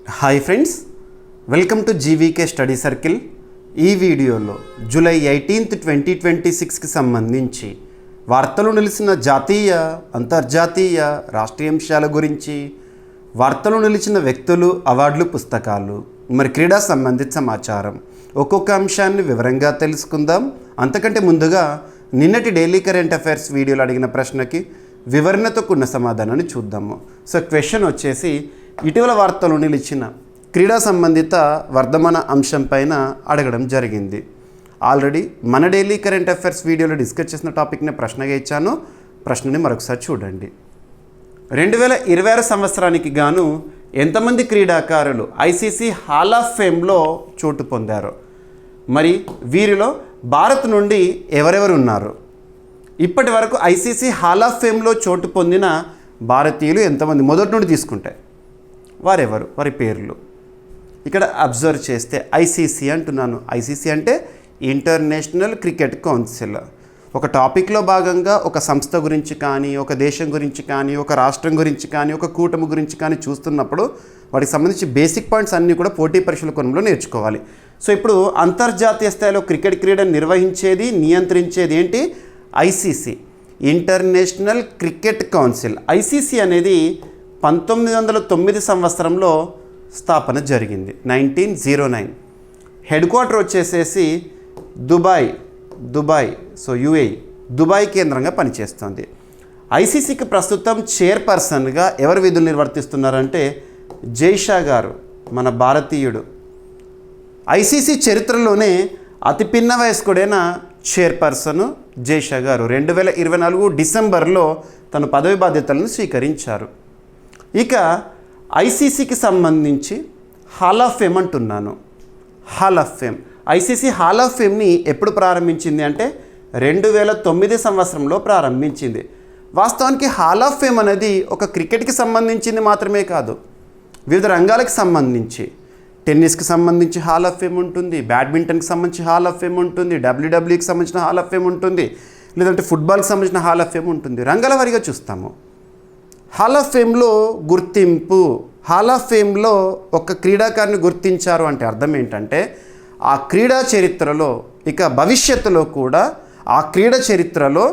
Hi friends, welcome to GVK study circle. ఈ వీడియోలో July 18, 2026కి సంబంధించి వార్తలు నిలిచిన జాతీయ, అంతర్జాతీయ, రాష్ట్రీయ అంశాల గురించి, వార్తలు నిలిచిన వ్యక్తులు, అవార్డులు, పుస్తకాలు, మరి క్రీడా సంబంధిత సమాచారం ఒక్కొక్క అంశాన్ని వివరంగా తెలుసుకుందాం. అంతకంటే ముందుగా నిన్నటి డైలీ కరెంట్ అఫైర్స్ వీడియోలో అడిగిన ప్రశ్నకి వివరణతో కూడిన సమాధానాన్ని చూద్దాము. సో క్వశ్చన్ వచ్చేసి, ఇటీవల వార్తలు నిలిచిన క్రీడా సంబంధిత వర్ధమాన అంశం పైన అడగడం జరిగింది. ఆల్రెడీ మన డైలీ కరెంట్ అఫైర్స్ వీడియోలో డిస్కస్ చేసిన టాపిక్ని ప్రశ్నగా ఇచ్చాను. ప్రశ్నని మరొకసారి చూడండి. 2026 సంవత్సరానికి గాను ఎంతమంది క్రీడాకారులు ఐసీసీ హాల్ ఆఫ్ ఫేమ్లో చోటు పొందారు? మరి వీరిలో భారత్ నుండి ఎవరెవరు ఉన్నారు? ఇప్పటి వరకు ఐసీసీ హాల్ ఆఫ్ ఫేమ్లో చోటు పొందిన భారతీయులు ఎంతమంది? మొదటి నుండి తీసుకుంటే వారెవరు, వారి పేర్లు ఇక్కడ అబ్జర్వ్ చేస్తే ఐసీసీ అంటున్నాను. ఐసీసీ అంటే ఇంటర్నేషనల్ క్రికెట్ కౌన్సిల్. ఒక టాపిక్లో భాగంగా ఒక సంస్థ గురించి కానీ, ఒక దేశం గురించి కానీ, ఒక రాష్ట్రం గురించి కానీ, ఒక కూటమి గురించి కానీ చూస్తున్నప్పుడు వాటికి సంబంధించి బేసిక్ పాయింట్స్ అన్నీ కూడా పోటీ పరీక్షల కోణంలో నేర్చుకోవాలి. సో ఇప్పుడు అంతర్జాతీయ స్థాయిలో క్రికెట్ క్రీడను నిర్వహించేది, నియంత్రించేది ఏంటి? ICC, international cricket council. ICC అనేది 1909 సంవత్సరంలో స్థాపన జరిగింది, 1909. హెడ్ క్వార్టర్ వచ్చేసేసి దుబాయ్, సో యుఏఈ, దుబాయ్ కేంద్రంగా పనిచేస్తుంది. ఐసీసీకి ప్రస్తుతం చైర్పర్సన్గా ఎవరు విధులు నిర్వర్తిస్తున్నారంటే జైషా గారు, మన భారతీయుడు. ఐసీసీ చరిత్రలోనే అతి పిన్న వయస్కుడైన చైర్పర్సన్ జైషా గారు 2024 డిసెంబర్లో తన పదవి బాధ్యతలను స్వీకరించారు. ఇక ఐసీసీకి సంబంధించి హాల్ ఆఫ్ ఫేమ్ అంటున్నాను. Hall of fame, ICC hall of ఫేమ్ని ఎప్పుడు ప్రారంభించింది అంటే 2009 సంవత్సరంలో ప్రారంభించింది. వాస్తవానికి హాల్ ఆఫ్ ఫేమ్ అనేది ఒక క్రికెట్కి సంబంధించింది మాత్రమే కాదు, వివిధ రంగాలకు సంబంధించి, టెన్నిస్కి సంబంధించి హాల్ ఆఫ్ ఫేమ్ ఉంటుంది, బ్యాడ్మింటన్కి సంబంధించి హాల్ ఆఫ్ ఫేమ్ ఉంటుంది, డబ్ల్యూడబ్ల్యూకి సంబంధించిన హాల్ ఆఫ్ ఫేమ్ ఉంటుంది, లేదంటే ఫుట్బాల్కి సంబంధించిన హాల్ ఆఫ్ ఫేమ్ ఉంటుంది. రంగాల వారీగా చూస్తాము. హాల్ ఆఫ్ ఫేమ్లో గుర్తింపు, హాల్ ఆఫ్ ఫేమ్లో ఒక క్రీడాకారుని గుర్తించారు అంటే అర్థం ఏంటంటే ఆ క్రీడా చరిత్రలో, ఇక భవిష్యత్తులో కూడా ఆ క్రీడా చరిత్రలో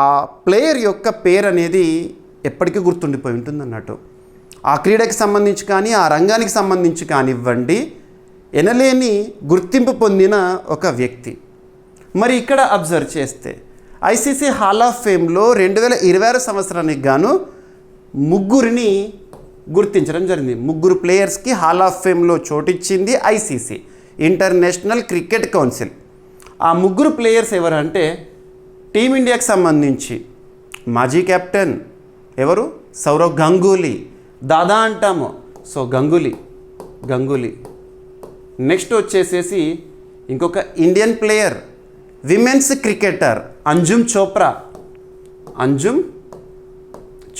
ఆ ప్లేయర్ యొక్క పేరు అనేది ఎప్పటికీ గుర్తుండిపోయి ఉంటుంది అన్నట్టు. ఆ క్రీడకి సంబంధించి కానీ, ఆ రంగానికి సంబంధించి కానివ్వండి, ఎనలేని గుర్తింపు పొందిన ఒక వ్యక్తి. మరి ఇక్కడ అబ్జర్వ్ చేస్తే ఐసీసీ హాల్ ఆఫ్ ఫేమ్లో 2026 సంవత్సరానికి గాను ముగ్గురిని గుర్తించడం జరిగింది. ముగ్గురు ప్లేయర్స్కి హాల్ ఆఫ్ ఫేమ్లో చోటిచ్చింది ఐసీసీ, ఇంటర్నేషనల్ క్రికెట్ కౌన్సిల్. ఆ ముగ్గురు ప్లేయర్స్ ఎవరంటే టీమిండియాకి సంబంధించి మాజీ కెప్టెన్ ఎవరు? సౌరవ్ గంగూలీ, దాదా అంటాము. సో గంగూలీ. నెక్స్ట్ వచ్చేసేసి ఇంకొక Indian player, women's cricketer Anjum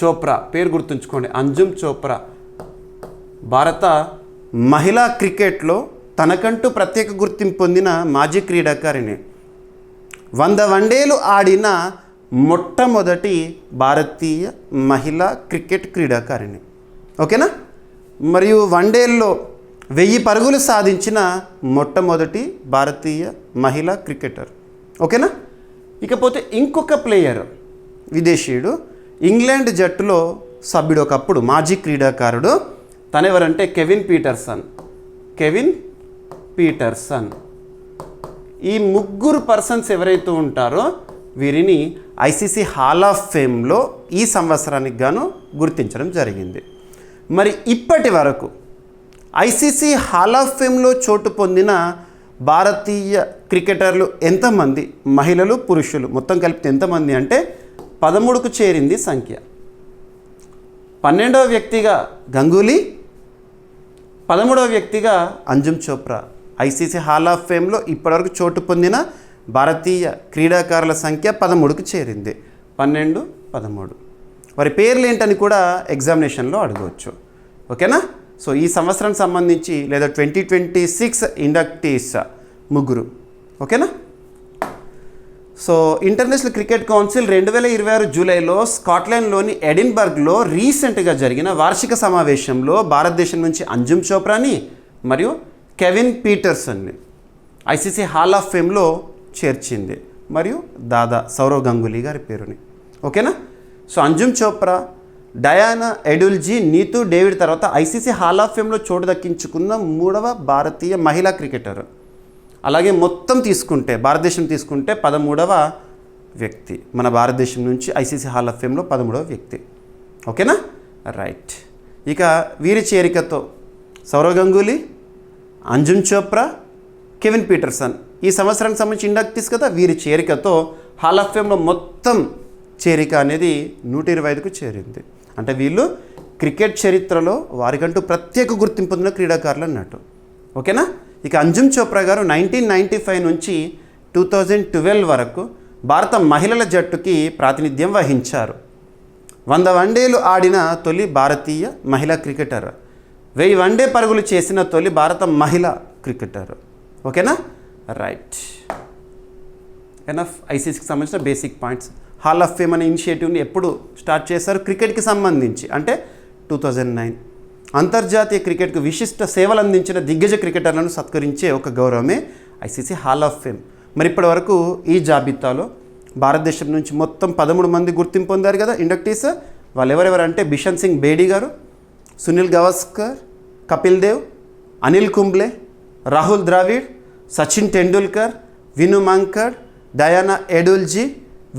Chopra, పేరు గుర్తుంచుకోండి, అంజుమ్ చోప్రా. భారత మహిళా క్రికెట్లో తనకంటూ ప్రత్యేక గుర్తింపు పొందిన మాజీ క్రీడాకారిణి, 100 వన్డేలు ఆడిన మొట్టమొదటి భారతీయ మహిళా క్రికెట్ క్రీడాకారిణి. ఓకేనా? మరియు వన్డేల్లో 1000 పరుగులు సాధించిన మొట్టమొదటి భారతీయ మహిళా క్రికెటర్. ఓకేనా? ఇకపోతే ఇంకొక ప్లేయర్, విదేశీయుడు, ఇంగ్లాండ్ జట్టులో సభ్యుడు, ఒకప్పుడు మాజీ క్రీడాకారుడు. తనెవరంటే కెవిన్ పీటర్సన్. ఈ ముగ్గురు పర్సన్స్ ఎవరైతే ఉంటారో వీరిని ఐసీసీ హాల్ ఆఫ్ ఫేమ్లో ఈ సంవత్సరానికి గాను గుర్తించడం జరిగింది. మరి ఇప్పటి వరకు ఐసీసీ హాల్ ఆఫ్ ఫేమ్లో చోటు పొందిన భారతీయ క్రికెటర్లు ఎంతమంది? మహిళలు, పురుషులు మొత్తం కలిపితే ఎంతమంది అంటే 13కు చేరింది సంఖ్య. 12వ వ్యక్తిగా గంగూలీ, 13వ వ్యక్తిగా Anjum Chopra. ICC hall of ఫేమ్లో ఇప్పటివరకు చోటు పొందిన భారతీయ క్రీడాకారుల సంఖ్య 13కు చేరింది. 12, 13. వారి పేర్లు ఏంటని కూడా ఎగ్జామినేషన్లో అడగవచ్చు. ఓకేనా? సో ఈ సంవత్సరానికి సంబంధించి లేదా 2026 ఇండక్టీస్ ముగ్గురు. ఓకేనా? సో ఇంటర్నేషనల్ క్రికెట్ కౌన్సిల్ 2026 జూలైలో స్కాట్లాండ్లోని ఎడిన్బర్గ్లో రీసెంట్గా జరిగిన వార్షిక సమావేశంలో భారతదేశం నుంచి అంజుమ్ చోప్రాని మరియు కెవిన్ పీటర్సన్ని ఐసీసీ హాల్ ఆఫ్ ఫేమ్లో చేర్చింది, మరియు దాదా సౌరవ్ గంగూలీ గారి పేరుని. ఓకేనా? సో అంజుమ్ చోప్రా, డయానా ఎడుల్జీ, నీతూ డేవిడ్ తర్వాత ఐసీసీ హాల్ ఆఫ్ ఫేమ్లో చోటు దక్కించుకున్న 3వ భారతీయ మహిళా క్రికెటర్. అలాగే మొత్తం తీసుకుంటే భారతదేశం తీసుకుంటే 13వ వ్యక్తి, మన భారతదేశం నుంచి ఐసీసీ హాల్ ఆఫ్ ఫేమ్లో 13వ వ్యక్తి. ఓకేనా? రైట్. ఇక వీరి చేరికతో సౌరవ్ గంగూలీ, అంజుమ్ చోప్రా, కెవిన్ పీటర్సన్ ఈ సంవత్సరానికి సంబంధించి ఇండక్టీస్ కదా, వీరి చేరికతో హాల్ ఆఫ్ ఫేమ్లో మొత్తం చేరిక అనేది 125కు చేరింది. అంటే వీళ్ళు క్రికెట్ చరిత్రలో వారికంటూ ప్రత్యేక గుర్తింపు పొందిన క్రీడాకారులు అన్నట్టు. ఓకేనా? ఇక అంజుమ్ చోప్రా గారు 1995 నుంచి 2012 వరకు భారత మహిళల జట్టుకి ప్రాతినిధ్యం వహించారు. 100 వన్డేలు ఆడిన తొలి భారతీయ మహిళా క్రికెటర్, 1000 వన్డే పరుగులు చేసిన తొలి భారత మహిళా క్రికెటర్. ఓకేనా? రైట్. ఎనఫ్ ఐసీసీకి సంబంధించిన basic points. Hall of fame అనే ఇనిషియేటివ్ని ఎప్పుడు స్టార్ట్ చేశారు? క్రికెట్కి సంబంధించి, అంటే 2009. అంతర్జాతీయ క్రికెట్కు విశిష్ట సేవలు అందించిన దిగ్గజ క్రికెటర్లను సత్కరించే ఒక గౌరవమే ఐసీసీ హాల్ ఆఫ్ ఫేమ్. మరి ఇప్పటి వరకు ఈ జాబితాలో భారతదేశం నుంచి మొత్తం 13 మంది గుర్తింపు పొందారు కదా ఇండక్టీస్. వాళ్ళు ఎవరెవరంటే బిషన్ సింగ్ బేడీ గారు, సునీల్ గవాస్కర్, కపిల్ దేవ్, అనిల్ కుంబ్లే, రాహుల్ ద్రావిడ్, సచిన్ టెండూల్కర్, విను మాంకడ్, డయానా ఎడుల్జీ,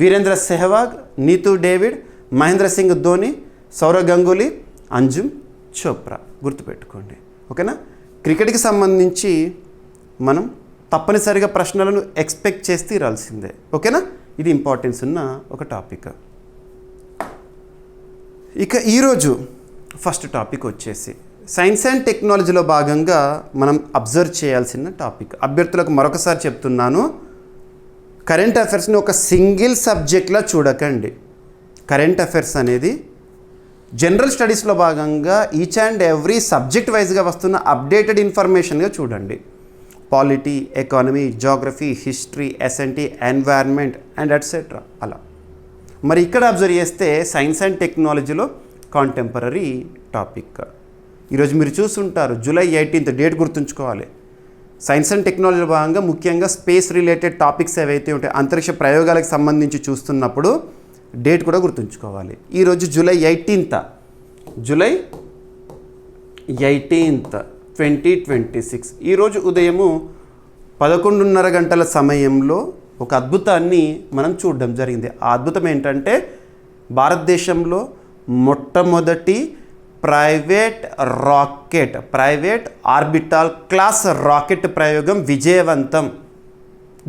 వీరేంద్ర సెహ్వాగ్, నీతూ డేవిడ్, మహేంద్ర సింగ్ ధోని, సౌరవ్ గంగూలీ, అంజుమ్ చోప్రా. గుర్తుపెట్టుకోండి. ఓకేనా? క్రికెట్కి సంబంధించి మనం తప్పనిసరిగా ప్రశ్నలను ఎక్స్పెక్ట్ చేసి తీరాల్సిందే. ఓకేనా? ఇది ఇంపార్టెన్స్ ఉన్న ఒక టాపిక్. ఇక ఈరోజు ఫస్ట్ టాపిక్ వచ్చేసి సైన్స్ అండ్ టెక్నాలజీలో భాగంగా మనం అబ్జర్వ్ చేయాల్సిన టాపిక్. అభ్యర్థులకు మరొకసారి చెప్తున్నాను, కరెంట్ అఫైర్స్ని ఒక సింగిల్ సబ్జెక్ట్లా చూడకండి. కరెంట్ అఫైర్స్ అనేది జనరల్ స్టడీస్లో భాగంగా ఈచ్ అండ్ ఎవ్రీ సబ్జెక్ట్ వైజ్గా వస్తున్న అప్డేటెడ్ ఇన్ఫర్మేషన్గా చూడండి. Polity, economy, geography, history, S N T, environment and etcetera అలా. మరి ఇక్కడ అబ్జర్వ్ చేస్తే సైన్స్ అండ్ టెక్నాలజీలో కాంటెంపరీ టాపిక్. ఈరోజు మీరు చూస్తుంటారు, జూలై 18 డేట్ గుర్తుంచుకోవాలి. సైన్స్ అండ్ టెక్నాలజీలో భాగంగా ముఖ్యంగా స్పేస్ రిలేటెడ్ టాపిక్స్ ఏవైతే ఉంటాయి, అంతరిక్ష ప్రయోగాలకు సంబంధించి చూస్తున్నప్పుడు డేట్ కూడా గుర్తుంచుకోవాలి. ఈరోజు జూలై 18, జూలై 18, 2026. ఈరోజు ఉదయము 11:30 గంటల సమయంలో ఒక అద్భుతాన్ని మనం చూడడం జరిగింది. ఆ అద్భుతం ఏంటంటే భారతదేశంలో మొట్టమొదటి ప్రైవేట్ ఆర్బిటాల్ క్లాస్ రాకెట్ ప్రయోగం విజయవంతం.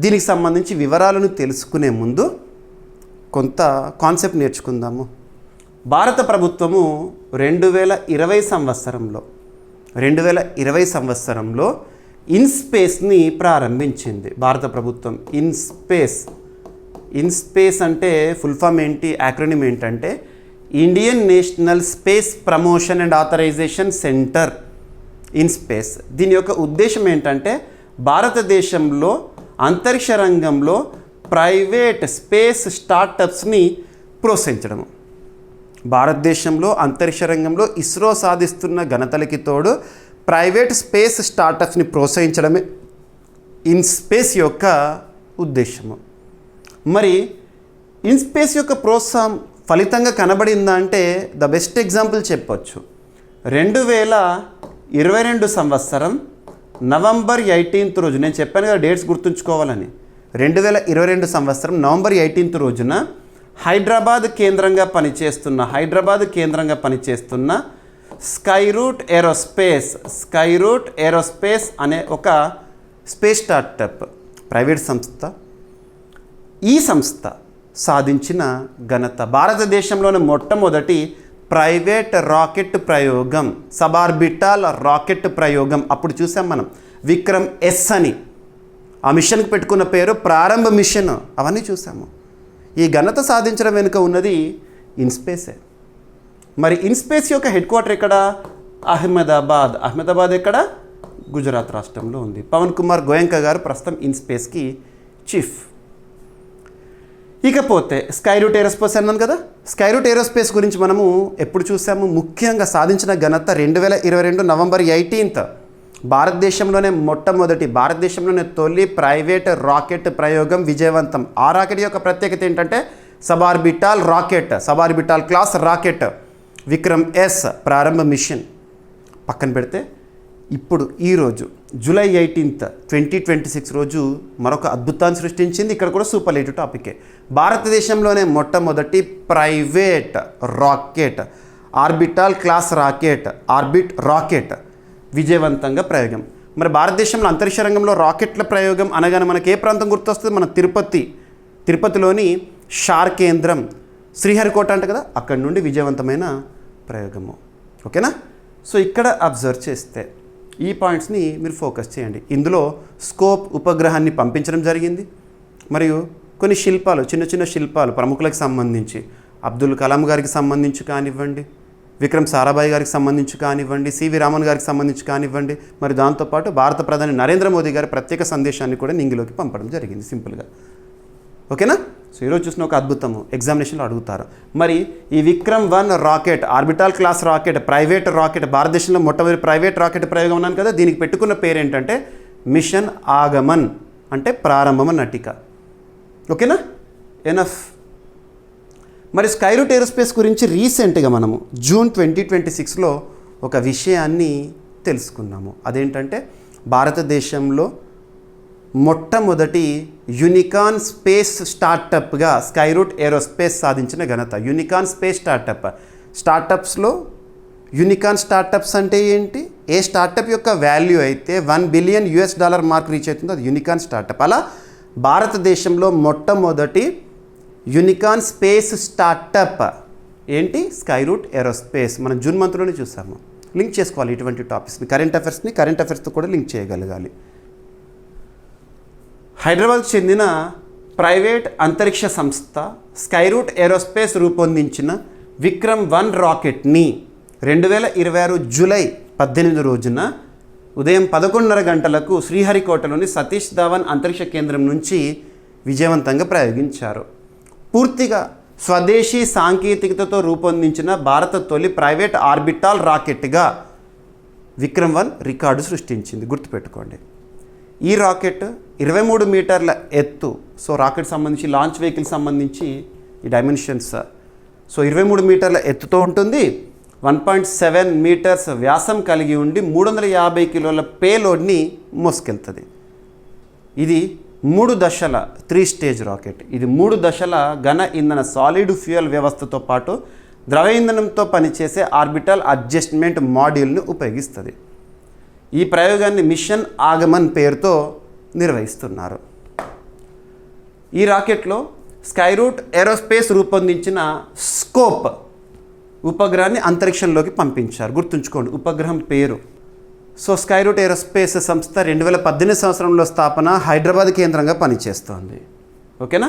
దీనికి సంబంధించి వివరాలను తెలుసుకునే ముందు కొంత కాన్సెప్ట్ నేర్చుకుందాము. భారత ప్రభుత్వము 2020 సంవత్సరంలో ఇన్స్పేస్ని ప్రారంభించింది. భారత ప్రభుత్వం ఇన్స్పేస్ అంటే ఫుల్ ఫామ్ ఏంటి, యాక్రోనిమ్ ఏంటంటే Indian National Space Promotion and Authorization Centre, INSPACe. దీని యొక్క ఉద్దేశం ఏంటంటే భారతదేశంలో అంతరిక్ష రంగంలో ప్రైవేట్ స్పేస్ స్టార్టప్స్ని ప్రోత్సహించడము. భారతదేశంలో అంతరిక్ష రంగంలో ఇస్రో సాధిస్తున్న ఘనతలకి తోడు ప్రైవేట్ స్పేస్ స్టార్టప్స్ని ప్రోత్సహించడమే ఇన్స్పేస్ యొక్క ఉద్దేశము. మరి ఇన్స్పేస్ యొక్క ప్రోత్సాహం ఫలితంగా కనబడిందా అంటే ద బెస్ట్ ఎగ్జాంపుల్ చెప్పొచ్చు. 2022 సంవత్సరం నవంబర్ 18 రోజు, నేను చెప్పాను కదా డేట్స్ గుర్తుంచుకోవాలని, 2022 సంవత్సరం నవంబర్ 18 రోజున హైదరాబాద్ కేంద్రంగా పనిచేస్తున్న స్కైరూట్ ఏరోస్పేస్ అనే ఒక స్పేస్ స్టార్టప్ ప్రైవేట్ సంస్థ, ఈ సంస్థ సాధించిన ఘనత భారతదేశంలోని మొట్టమొదటి ప్రైవేట్ రాకెట్ ప్రయోగం, సబార్బిటాల్ రాకెట్ ప్రయోగం. అప్పుడు చూసాం మనం విక్రమ్ ఎస్ అని, ఆ మిషన్కి పెట్టుకున్న పేరు ప్రారంభ మిషన్, అవన్నీ చూసాము. ఈ ఘనత సాధించడం వెనుక ఉన్నది ఇన్స్పేసే. మరి ఇన్స్పేస్ యొక్క హెడ్ క్వార్టర్ ఎక్కడ? అహ్మదాబాద్ ఎక్కడ? గుజరాత్ రాష్ట్రంలో ఉంది. పవన్ కుమార్ గోయంకా గారు ప్రస్తుతం ఇన్స్పేస్కి చీఫ్. ఇకపోతే స్కై రూట్ ఏరోస్పేస్ అన్నాను కదా, స్కై రూట్ ఏరోస్పేస్ గురించి మనము ఎప్పుడు చూసాము, ముఖ్యంగా సాధించిన ఘనత 2022 నవంబర్ 18 భారతదేశంలోనే తొలి ప్రైవేట్ రాకెట్ ప్రయోగం విజయవంతం. ఆ రాకెట్ యొక్క ప్రత్యేకత ఏంటంటే సబార్బిటాల్ క్లాస్ రాకెట్ విక్రమ్ ఎస్ ప్రారంభ మిషన్. పక్కన పెడితే ఇప్పుడు ఈరోజు జూలై 18, 2026 రోజు మరొక అద్భుతాన్ని సృష్టించింది. ఇక్కడ కూడా సూపర్లేటివ్ టాపికే. భారతదేశంలోనే మొట్టమొదటి private rocket orbital class orbit rocket విజయవంతంగా ప్రయోగం. మరి భారతదేశంలో అంతరిక్ష రంగంలో రాకెట్ల ప్రయోగం అనగానే మనకి ఏ ప్రాంతం గుర్తొస్తుంది? మన తిరుపతిలోని షార్ కేంద్రం, శ్రీహరికోట అంట కదా, అక్కడి నుండి విజయవంతమైన ప్రయోగము. ఓకేనా? సో ఇక్కడ అబ్జర్వ్ చేస్తే ఈ పాయింట్స్ని మీరు ఫోకస్ చేయండి. ఇందులో స్కోప్ ఉపగ్రహాన్ని పంపించడం జరిగింది. మరియు కొన్ని శిల్పాలు, చిన్న చిన్న శిల్పాలు ప్రముఖులకు సంబంధించి, అబ్దుల్ కలాం గారికి సంబంధించి కానివ్వండి, విక్రమ్ సారాభాయ్ గారికి సంబంధించి కానివ్వండి, సివి రామన్ గారికి సంబంధించి కానివ్వండి, మరి దాంతోపాటు భారత ప్రధాని నరేంద్ర మోదీ గారి ప్రత్యేక సందేశాన్ని కూడా నింగిలోకి పంపడం జరిగింది సింపుల్గా. ఓకేనా? సో ఈరోజు చూసిన ఒక అద్భుతము, ఎగ్జామినేషన్లో అడుగుతారు. మరి ఈ Vikram 1 rocket orbital class rocket private rocket, భారతదేశంలో మొట్టమొదటి ప్రైవేట్ రాకెట్ ప్రయోగం ఉన్నాను కదా, దీనికి పెట్టుకున్న పేరు ఏంటంటే మిషన్ ఆగమన్, అంటే ప్రారంభం నటిక. ఓకేనా? ఎనఫ్. మరి స్కై రూట్ ఏరోస్పేస్ గురించి రీసెంట్గా మనము జూన్ 2026లో ఒక విషయాన్ని తెలుసుకున్నాము. అదేంటంటే భారతదేశంలో మొట్టమొదటి యూనికార్న్ స్పేస్ స్టార్టప్గా స్కై రూట్ ఏరోస్పేస్ సాధించిన ఘనత. యూనికార్న్ స్పేస్ స్టార్టప్స్లో యూనికార్న్ స్టార్టప్స్ అంటే ఏంటి? ఏ స్టార్టప్ యొక్క వాల్యూ అయితే $1 బిలియన్ మార్క్ రీచ్ అవుతుందో అది యూనికార్న్ స్టార్టప్. అలా భారతదేశంలో మొట్టమొదటి యూనికార్న్ స్పేస్ స్టార్టప్ ఏంటి? Sky route Aerospace. మనం జూన్ మంత్లోనే చూసాము. లింక్ చేసుకోవాలి ఇటువంటి టాపిక్స్ని, కరెంట్ అఫైర్స్తో కూడా లింక్ చేయగలగాలి. హైదరాబాద్కు చెందిన ప్రైవేట్ అంతరిక్ష సంస్థ స్కై రూట్ ఏరోస్పేస్ రూపొందించిన విక్రమ్ 1 రాకెట్ని 2026 జూలై 18 రోజున ఉదయం 11:30 గంటలకు శ్రీహరికోటలోని సతీష్ ధావన్ అంతరిక్ష కేంద్రం నుంచి విజయవంతంగా ప్రయోగించారు. పూర్తిగా స్వదేశీ సాంకేతికతతో రూపొందించిన భారత తొలి ప్రైవేట్ ఆర్బిటాల్ రాకెట్గా విక్రమ్ 1 రికార్డు సృష్టించింది. గుర్తుపెట్టుకోండి, ఈ రాకెట్ 23 మీటర్ల ఎత్తు. సో రాకెట్ సంబంధించి, లాంచ్ వెహికల్ సంబంధించి ఈ డైమెన్షన్స్. సో 23 మీటర్ల ఎత్తుతో ఉంటుంది, 1.7 మీటర్స్ వ్యాసం కలిగి ఉండి 350 కిలోల పేలోడ్ని మోసుకెళ్తుంది. ఇది 3 దశల 3 స్టేజ్ రాకెట్. ఇది 3 దశల ఘన ఇంధన సాలిడ్ ఫ్యూయల్ వ్యవస్థతో పాటు ద్రవ ఇంధనంతో పనిచేసే ఆర్బిటల్ అడ్జస్ట్మెంట్ మాడ్యూల్ని ఉపయోగిస్తుంది. ఈ ప్రయోగాన్ని మిషన్ ఆగమన్ పేరుతో నిర్వహిస్తున్నారు. ఈ రాకెట్లో స్కై రూట్ ఏరోస్పేస్ రూపొందించిన స్కోప్ ఉపగ్రహాన్ని అంతరిక్షంలోకి పంపించారు. గుర్తుంచుకోండి ఉపగ్రహం పేరు. సో స్కై రూట్ ఏరోస్పేస్ సంస్థ 2018 సంవత్సరంలో స్థాపన, హైదరాబాద్ కేంద్రంగా పనిచేస్తోంది. ఓకేనా?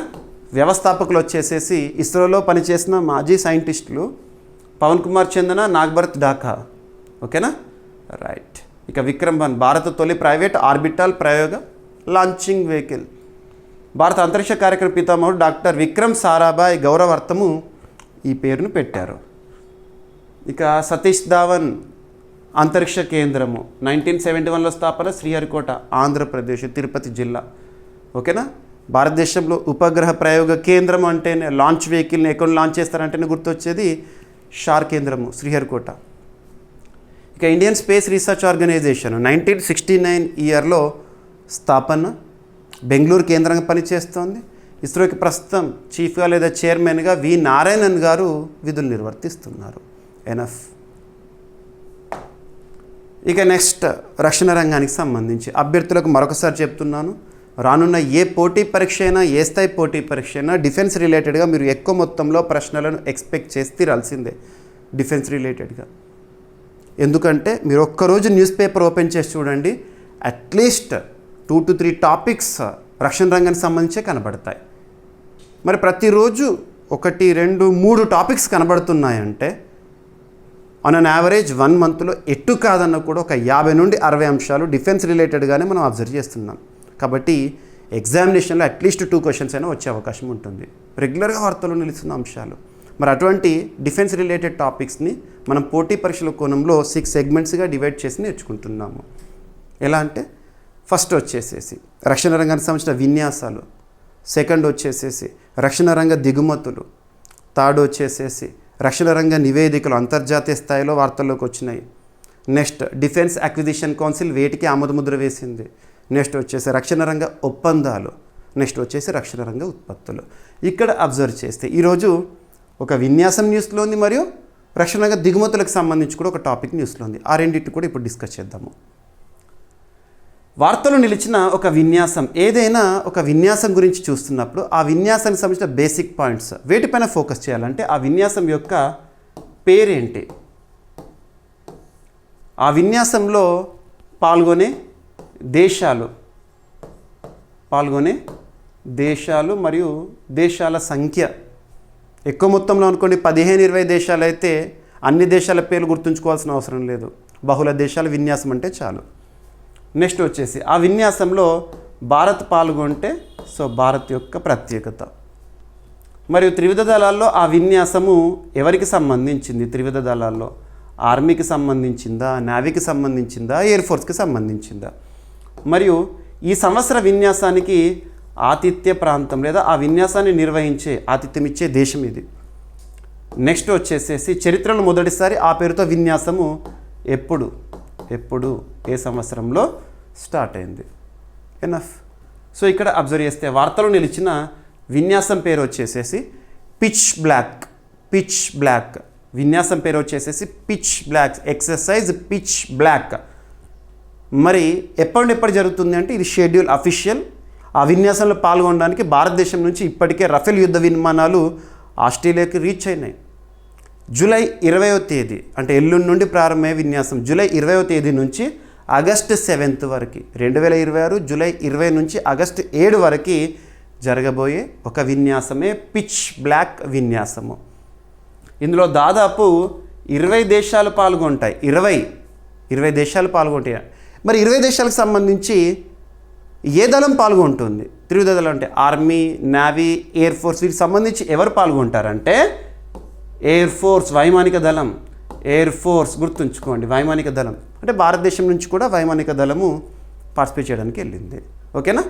వ్యవస్థాపకులు వచ్చేసేసి ఇస్రోలో పనిచేసిన మాజీ సైంటిస్టులు పవన్ కుమార్ చందన, నాగ్భరత్ ఢాకా. ఓకేనా? రైట్. ఇక విక్రమ్ 1 భారత తొలి ప్రైవేట్ ఆర్బిటాల్ ప్రయోగ లాంచింగ్ వెహికల్. భారత అంతరిక్ష కార్యక్రమ పితామహుడు డాక్టర్ విక్రమ్ సారాభాయ్ గౌరవార్థము ఈ పేరును పెట్టారు. ఇక సతీష్ ధావన్ అంతరిక్ష కేంద్రము 1971లో స్థాపన, శ్రీహరికోట, ఆంధ్రప్రదేశ్, తిరుపతి జిల్లా. ఓకేనా? భారతదేశంలో ఉపగ్రహ ప్రయోగ కేంద్రం అంటేనే, లాంచ్ వెహికల్ని ఎక్కడ లాంచ్ చేస్తారంటేనే గుర్తొచ్చేది షార్ కేంద్రము, శ్రీహరికోట. ఇక ఇండియన్ స్పేస్ రీసెర్చ్ ఆర్గనైజేషన్ 1969 ఇయర్లో స్థాపన, బెంగళూరు కేంద్రంగా పనిచేస్తోంది. ఇస్రోకి ప్రస్తుతం చీఫ్గా లేదా చైర్మన్గా వి నారాయణన్ గారు విధులు నిర్వర్తిస్తున్నారు. ఎనఫ్. ఇక నెక్స్ట్ రక్షణ రంగానికి సంబంధించి అభ్యర్థులకు మరొకసారి చెప్తున్నాను, రానున్న ఏ పోటీ పరీక్ష అయినా, ఏ స్థాయి పోటీ పరీక్ష అయినా డిఫెన్స్ రిలేటెడ్గా మీరు ఎక్కువ మొత్తంలో ప్రశ్నలను ఎక్స్పెక్ట్ చేసి తీరాల్సిందే. డిఫెన్స్ రిలేటెడ్గా ఎందుకంటే మీరు ఒక్కరోజు న్యూస్ పేపర్ ఓపెన్ చేసి చూడండి, అట్లీస్ట్ 2 to 3 టాపిక్స్ రక్షణ రంగానికి సంబంధించే కనబడతాయి. మరి ప్రతిరోజు 1, 2, 3 టాపిక్స్ కనబడుతున్నాయంటే ఆన్ అన్ యావరేజ్ 1 మంత్లో ఎట్టు కాదన్న కూడా ఒక 50 నుండి 60 అంశాలు డిఫెన్స్ రిలేటెడ్గానే మనం అబ్జర్వ్ చేస్తున్నాం. కాబట్టి ఎగ్జామినేషన్లో అట్లీస్ట్ 2 క్వశ్చన్స్ అయినా వచ్చే అవకాశం ఉంటుంది. రెగ్యులర్గా వార్తల్లో నిలుస్తున్న అంశాలు. మరి అటువంటి డిఫెన్స్ రిలేటెడ్ టాపిక్స్ని మనం పోటీ పరీక్షల కోణంలో 6 సెగ్మెంట్స్గా డివైడ్ చేసి నేర్చుకుంటున్నాము. ఎలా అంటే ఫస్ట్ వచ్చేసేసి రక్షణ రంగానికి సంబంధించిన విన్యాసాలు, సెకండ్ వచ్చేసేసి రక్షణ రంగ దిగుమతులు, థర్డ్ వచ్చేసేసి రక్షణ రంగ నివేదికలు అంతర్జాతీయ స్థాయిలో వార్తల్లోకి వచ్చినాయి. నెక్స్ట్ డిఫెన్స్ అక్విజిషన్ కౌన్సిల్ వేటికి ఆమోదముద్ర వేసింది. నెక్స్ట్ వచ్చేసి రక్షణ రంగ ఒప్పందాలు, నెక్స్ట్ వచ్చేసి రక్షణ రంగ ఉత్పత్తులు. ఇక్కడ అబ్జర్వ్ చేస్తే ఈరోజు ఒక విన్యాసం న్యూస్లో ఉంది, మరియు రక్షణ రంగ దిగుమతులకు సంబంధించి కూడా ఒక టాపిక్ న్యూస్లో ఉంది. ఆ రెండింటిని కూడా ఇప్పుడు డిస్కస్ చేద్దాము. వార్తలు నిలిచిన ఒక విన్యాసం, ఏదైనా ఒక విన్యాసం గురించి చూస్తున్నప్పుడు ఆ విన్యాసానికి సంబంధించిన బేసిక్ పాయింట్స్ వేటిపైన ఫోకస్ చేయాలంటే ఆ విన్యాసం యొక్క పేరేంటి, ఆ విన్యాసంలో పాల్గొనే దేశాలు మరియు దేశాల సంఖ్య. ఎక్కువ మొత్తంలో అనుకోండి 15-20 దేశాలు అయితే అన్ని దేశాల పేర్లు గుర్తుంచుకోవాల్సిన అవసరం లేదు. బహుళ దేశాల విన్యాసం అంటే చాలు. నెక్స్ట్ వచ్చేసి ఆ విన్యాసంలో భారత్ పాల్గొంటే భారత్ యొక్క ప్రత్యేకత, మరియు త్రివిధ దళాల్లో ఆ విన్యాసము ఎవరికి సంబంధించింది, త్రివిధ దళాల్లో ఆర్మీకి సంబంధించిందా, నేవీకి సంబంధించిందా, ఎయిర్ ఫోర్స్కి సంబంధించిందా, మరియు ఈ సంవత్సర విన్యాసానికి ఆతిథ్య ప్రాంతం లేదా ఆ విన్యాసాన్ని నిర్వహించే ఆతిథ్యం ఇచ్చే దేశం ఇది. నెక్స్ట్ వచ్చేసేసి చరిత్రలో మొదటిసారి ఆ పేరుతో విన్యాసము ఎప్పుడు ఏ సంవత్సరంలో స్టార్ట్ అయింది. ఎనఫ్. ఇక్కడ అబ్జర్వ్ చేస్తే వార్తలో నిలిచిన విన్యాసం పేరు వచ్చేసేసి పిచ్ బ్లాక్. విన్యాసం పేరు వచ్చేసేసి pitch black, exercise pitch black. మరి ఎప్పుడు జరుగుతుంది అంటే ఇది షెడ్యూల్ అఫీషియల్. ఆ విన్యాసంలో పాల్గొనడానికి భారతదేశం నుంచి ఇప్పటికే రఫేల్ యుద్ధ విమానాలు ఆస్ట్రేలియాకి రీచ్ అయినాయి. జూలై 20వ తేదీ అంటే ఎల్లుండి నుండి ప్రారంభమయ్యే విన్యాసం జూలై 20వ తేదీ నుంచి ఆగస్టు 7 వరకు 2026 జూలై 20 నుంచి ఆగస్టు 7 వరకు జరగబోయే ఒక విన్యాసమే పిచ్ బ్లాక్ విన్యాసము. ఇందులో దాదాపు 20 దేశాలు పాల్గొంటాయి. 20 దేశాలు పాల్గొంటాయి. మరి 20 దేశాలకు సంబంధించి ఏ దళం పాల్గొంటుంది? త్రివిధ దళం అంటే ఆర్మీ, నేవీ, ఎయిర్ ఫోర్స్. వీటికి సంబంధించి ఎవరు పాల్గొంటారంటే ఎయిర్ ఫోర్స్, వైమానిక దళం. ఎయిర్ ఫోర్స్ గుర్తుంచుకోండి, వైమానిక దళం అంటే భారతదేశం నుంచి కూడా వైమానిక దళము పార్టిసిపేట్ చేయడానికి వెళ్ళింది. ఓకేనా?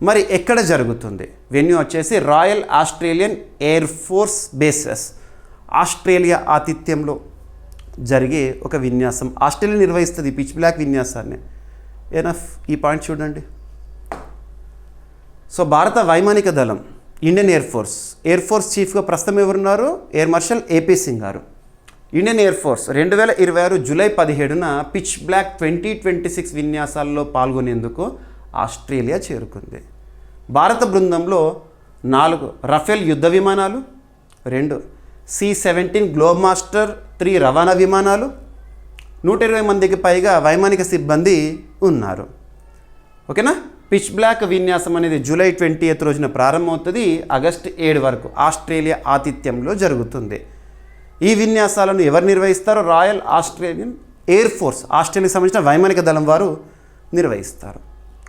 మరి ఎక్కడ జరుగుతుంది? వెన్యూ వచ్చేసి Royal Australian air force bases, Australia ఆతిథ్యంలో జరిగే ఒక విన్యాసం. ఆస్ట్రేలియా నిర్వహిస్తుంది పిచ్ బ్లాక్ విన్యాసాన్ని. ఎనఫ్. ఈ పాయింట్ చూడండి. భారత వైమానిక దళం, ఇండియన్ ఎయిర్ ఫోర్స్ చీఫ్గా ప్రస్తుతం ఎవరున్నారు? ఎయిర్ మార్షల్ ఏపీ సింగ్ గారు. ఇండియన్ ఎయిర్ ఫోర్స్ 2026 జూలై 17న పిచ్ బ్లాక్ 2026 విన్యాసాల్లో పాల్గొనేందుకు ఆస్ట్రేలియా చేరుకుంది. భారత బృందంలో 4 రఫేల్ యుద్ధ విమానాలు, 2 C-17 గ్లోబ్మాస్టర్ 3 రవాణా విమానాలు, 120 మందికి పైగా వైమానిక సిబ్బంది ఉన్నారు. ఓకేనా? పిచ్ బ్లాక్ విన్యాసం అనేది జూలై 20th రోజున ప్రారంభమవుతుంది, ఆగస్టు 7 వరకు ఆస్ట్రేలియా ఆతిథ్యంలో జరుగుతుంది. ఈ విన్యాసాలను ఎవరు నిర్వహిస్తారో రాయల్ ఆస్ట్రేలియన్ ఎయిర్ ఫోర్స్, ఆస్ట్రేలియాకి సంబంధించిన వైమానిక దళం వారు నిర్వహిస్తారు.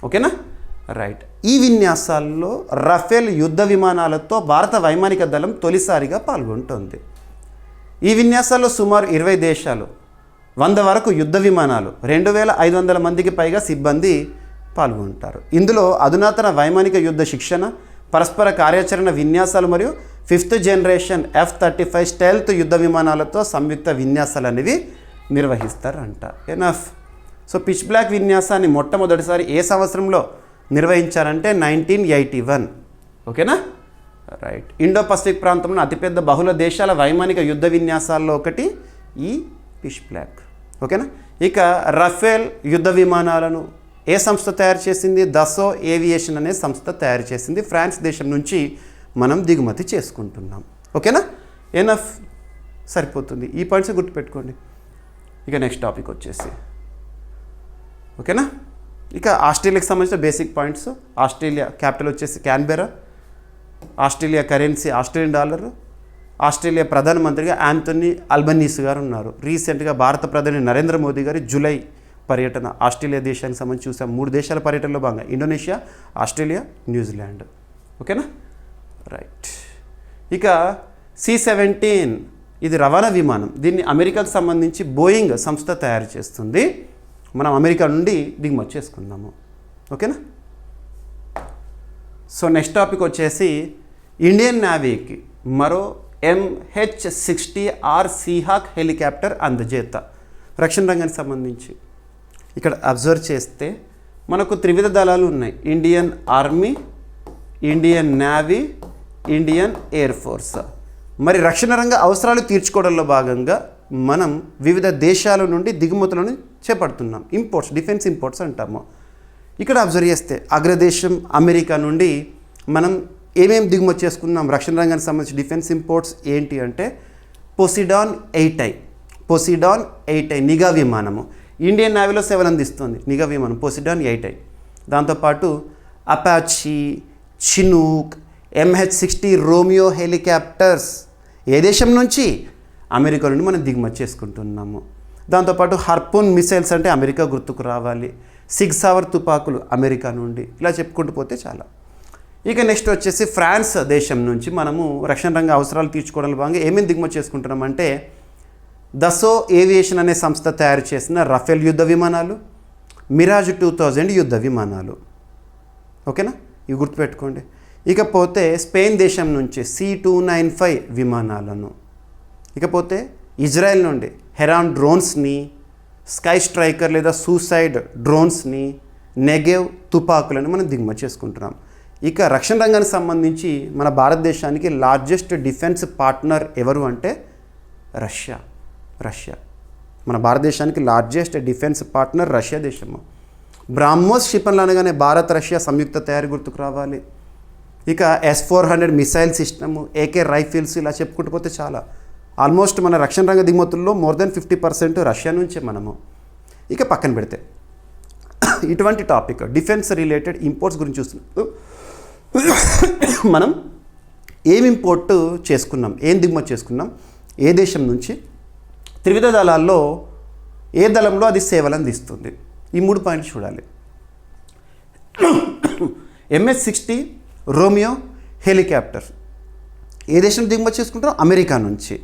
ఓకేనా? రైట్. ఈ విన్యాసాల్లో రఫేల్ యుద్ధ విమానాలతో భారత వైమానిక దళం తొలిసారిగా పాల్గొంటుంది. ఈ విన్యాసాల్లో సుమారు 20 దేశాలు, 100 వరకు యుద్ధ విమానాలు, 2500 మందికి పైగా సిబ్బంది పాల్గొంటారు. ఇందులో అధునాతన వైమానిక యుద్ధ శిక్షణ, పరస్పర కార్యాచరణ విన్యాసాలు మరియు 5th జనరేషన్ F-35 స్టెల్త్ యుద్ధ విమానాలతో సంయుక్త విన్యాసాలు అనేవి నిర్వహిస్తారంట. ఎనఫ్. పిచ్ బ్లాక్ విన్యాసాన్ని మొట్టమొదటిసారి ఏ సంవత్సరంలో నిర్వహించారంటే 1981. ఓకేనా? రైట్. ఇండో పసిఫిక్ ప్రాంతంలో అతిపెద్ద బహుళ దేశాల వైమానిక యుద్ధ విన్యాసాల్లో ఒకటి ఈ పిచ్ బ్లాక్. ఓకేనా? ఇక రఫేల్ యుద్ధ విమానాలను ఏ సంస్థ తయారు చేసింది? దసో ఏవియేషన్ అనే సంస్థ తయారు చేసింది. ఫ్రాన్స్ దేశం నుంచి మనం దిగుమతి చేసుకుంటున్నాం. ఓకేనా? ఎనఫ్. సరిపోతుంది. ఈ పాయింట్స్ గుర్తుపెట్టుకోండి. ఇక నెక్స్ట్ టాపిక్ వచ్చేసి ఓకేనా, ఇక ఆస్ట్రేలియాకి సంబంధించిన బేసిక్ పాయింట్స్. ఆస్ట్రేలియా క్యాపిటల్ వచ్చేసి Canberra, Australia currency Australian dollar, Australia ప్రధానమంత్రిగా యాంథోనీ అల్బనీస్ గారు ఉన్నారు. రీసెంట్గా భారత ప్రధాని నరేంద్ర మోదీ గారు జూలై పర్యటన ఆస్ట్రేలియా దేశానికి సంబంధించి చూసాం. 3 దేశాల పర్యటనలో భాగంగా ఇండోనేషియా, ఆస్ట్రేలియా, న్యూజిలాండ్. ఓకేనా, రైట్. ఇక C-17 ఇది రవాణా విమానం. దీన్ని అమెరికాకు సంబంధించి బోయింగ్ సంస్థ తయారు చేస్తుంది. మనం అమెరికా నుండి దిగుమతి చేసుకున్నాము. ఓకేనా. సో నెక్స్ట్ టాపిక్ వచ్చేసి ఇండియన్ నేవీకి మరో MH-60R సీహాక్ హెలికాప్టర్ అందజేత. రక్షణ రంగానికి సంబంధించి ఇక్కడ అబ్జర్వ్ చేస్తే మనకు త్రివిధ దళాలు ఉన్నాయి. Indian army, Indian navy, Indian air force. మరి రక్షణ రంగ అవసరాలు తీర్చుకోవడంలో భాగంగా మనం వివిధ దేశాల నుండి దిగుమతులను చేపడుతున్నాం. ఇంపోర్ట్స్, డిఫెన్స్ ఇంపోర్ట్స్ అంటాము. ఇక్కడ అబ్జర్వ్ చేస్తే అగ్రదేశం అమెరికా నుండి మనం ఏమేమి దిగుమతి చేసుకున్నాం రక్షణ రంగానికి సంబంధించి డిఫెన్స్ ఇంపోర్ట్స్ ఏంటి అంటే పోసిడాన్ 8i నిఘా విమానము. ఇండియన్ నేవీలో సేవలు అందిస్తుంది నిఘా విమానం పోసిడాన్ 8i. దాంతోపాటు Apache, Chinook, MH-60 Romeo helicopters ఏ దేశం నుంచి? అమెరికా నుండి మనం దిగుమతి చేసుకుంటున్నాము. దాంతోపాటు హర్పూన్ మిసైల్స్ అంటే అమెరికా గుర్తుకు రావాలి. సిగ్ సావర్ తుపాకులు అమెరికా నుండి. ఇలా చెప్పుకుంటూ పోతే చాలా. ఇక నెక్స్ట్ వచ్చేసి ఫ్రాన్స్ దేశం నుంచి మనము రక్షణ రంగ అవసరాలు తీర్చుకోవడంలో భాగంగా ఏమేమి దిగుమతి చేసుకుంటున్నామంటే దసో ఏవియేషన్ అనే సంస్థ తయారు చేసిన రఫేల్ యుద్ధ విమానాలు, మిరాజ్ 2000 యుద్ధ విమానాలు. ఓకేనా, ఇవి గుర్తుపెట్టుకోండి. ఇకపోతే స్పెయిన్ దేశం నుంచి C-295 విమానాలను. ఇకపోతే ఇజ్రాయెల్ నుండి హెరాన్ డ్రోన్స్ని, స్కై స్ట్రైకర్ లేదా సూసైడ్ డ్రోన్స్ని, నెగెవ్ తుపాకులను మనం దిగుమతి చేసుకుంటున్నాం. ఇక రక్షణ రంగానికి సంబంధించి మన భారతదేశానికి లార్జెస్ట్ డిఫెన్స్ పార్ట్నర్ ఎవరు అంటే రష్యా. మన భారతదేశానికి లార్జెస్ట్ డిఫెన్స్ పార్ట్నర్ రష్యా దేశము. బ్రాహ్మోస్ క్షిపణులు అనగానే భారత్ రష్యా సంయుక్త తయారీ గుర్తుకు రావాలి. ఇక S-400 missile system, AK rifles, ఇలా చెప్పుకుంటూ పోతే చాలా. ఆల్మోస్ట్ మన రక్షణ రంగ దిగుమతుల్లో మోర్ దెన్ 50% రష్యా నుంచే మనము. ఇక పక్కన పెడితే ఇటువంటి టాపిక్ డిఫెన్స్ రిలేటెడ్ ఇంపోర్ట్స్ గురించి చూస్తున్నాం. మనం ఏం ఇంపోర్ట్ చేసుకున్నాం, ఏం దిగుమతి చేసుకున్నాం, ఏ దేశం నుంచి, త్రివిధ దళాల్లో ఏ దళంలో అది సేవలు అందిస్తుంది, ఈ 3 పాయింట్లు చూడాలి. MH-60 రోమియో హెలికాప్టర్ ఏ దేశం దిగుమతి చేసుకుంటాం? అమెరికా నుంచి.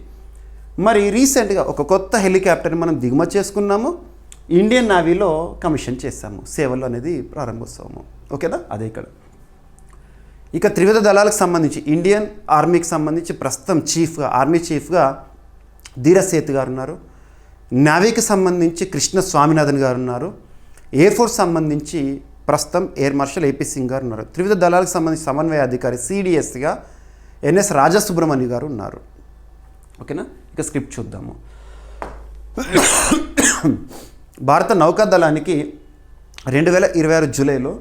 మరి రీసెంట్గా ఒక కొత్త హెలికాప్టర్ని మనం దిగుమతి చేసుకున్నాము, ఇండియన్ నేవీలో కమిషన్ చేస్తాము, సేవలు అనేది ప్రారంభోత్సవము. ఓకేనా, అదే ఇక్కడ. ఇక త్రివిధ దళాలకు సంబంధించి ఇండియన్ ఆర్మీకి సంబంధించి ప్రస్తుతం ఆర్మీ చీఫ్గా ధీరజ్ సేత్ గారు ఉన్నారు. నేవీకి సంబంధించి కృష్ణ స్వామినాథన్ గారు ఉన్నారు. ఎయిర్ ఫోర్స్ సంబంధించి ప్రస్తుతం ఎయిర్ మార్షల్ AP సింగ్ గారు ఉన్నారు. త్రివిధ దళాలకు సంబంధించి సమన్వయ అధికారి CDSగా NS రాజసుబ్రహ్మణ్య గారు ఉన్నారు. ఓకేనా, ఇక స్క్రిప్ట్ చూద్దాము. భారత నౌకాదళానికి 2026 జూలైలో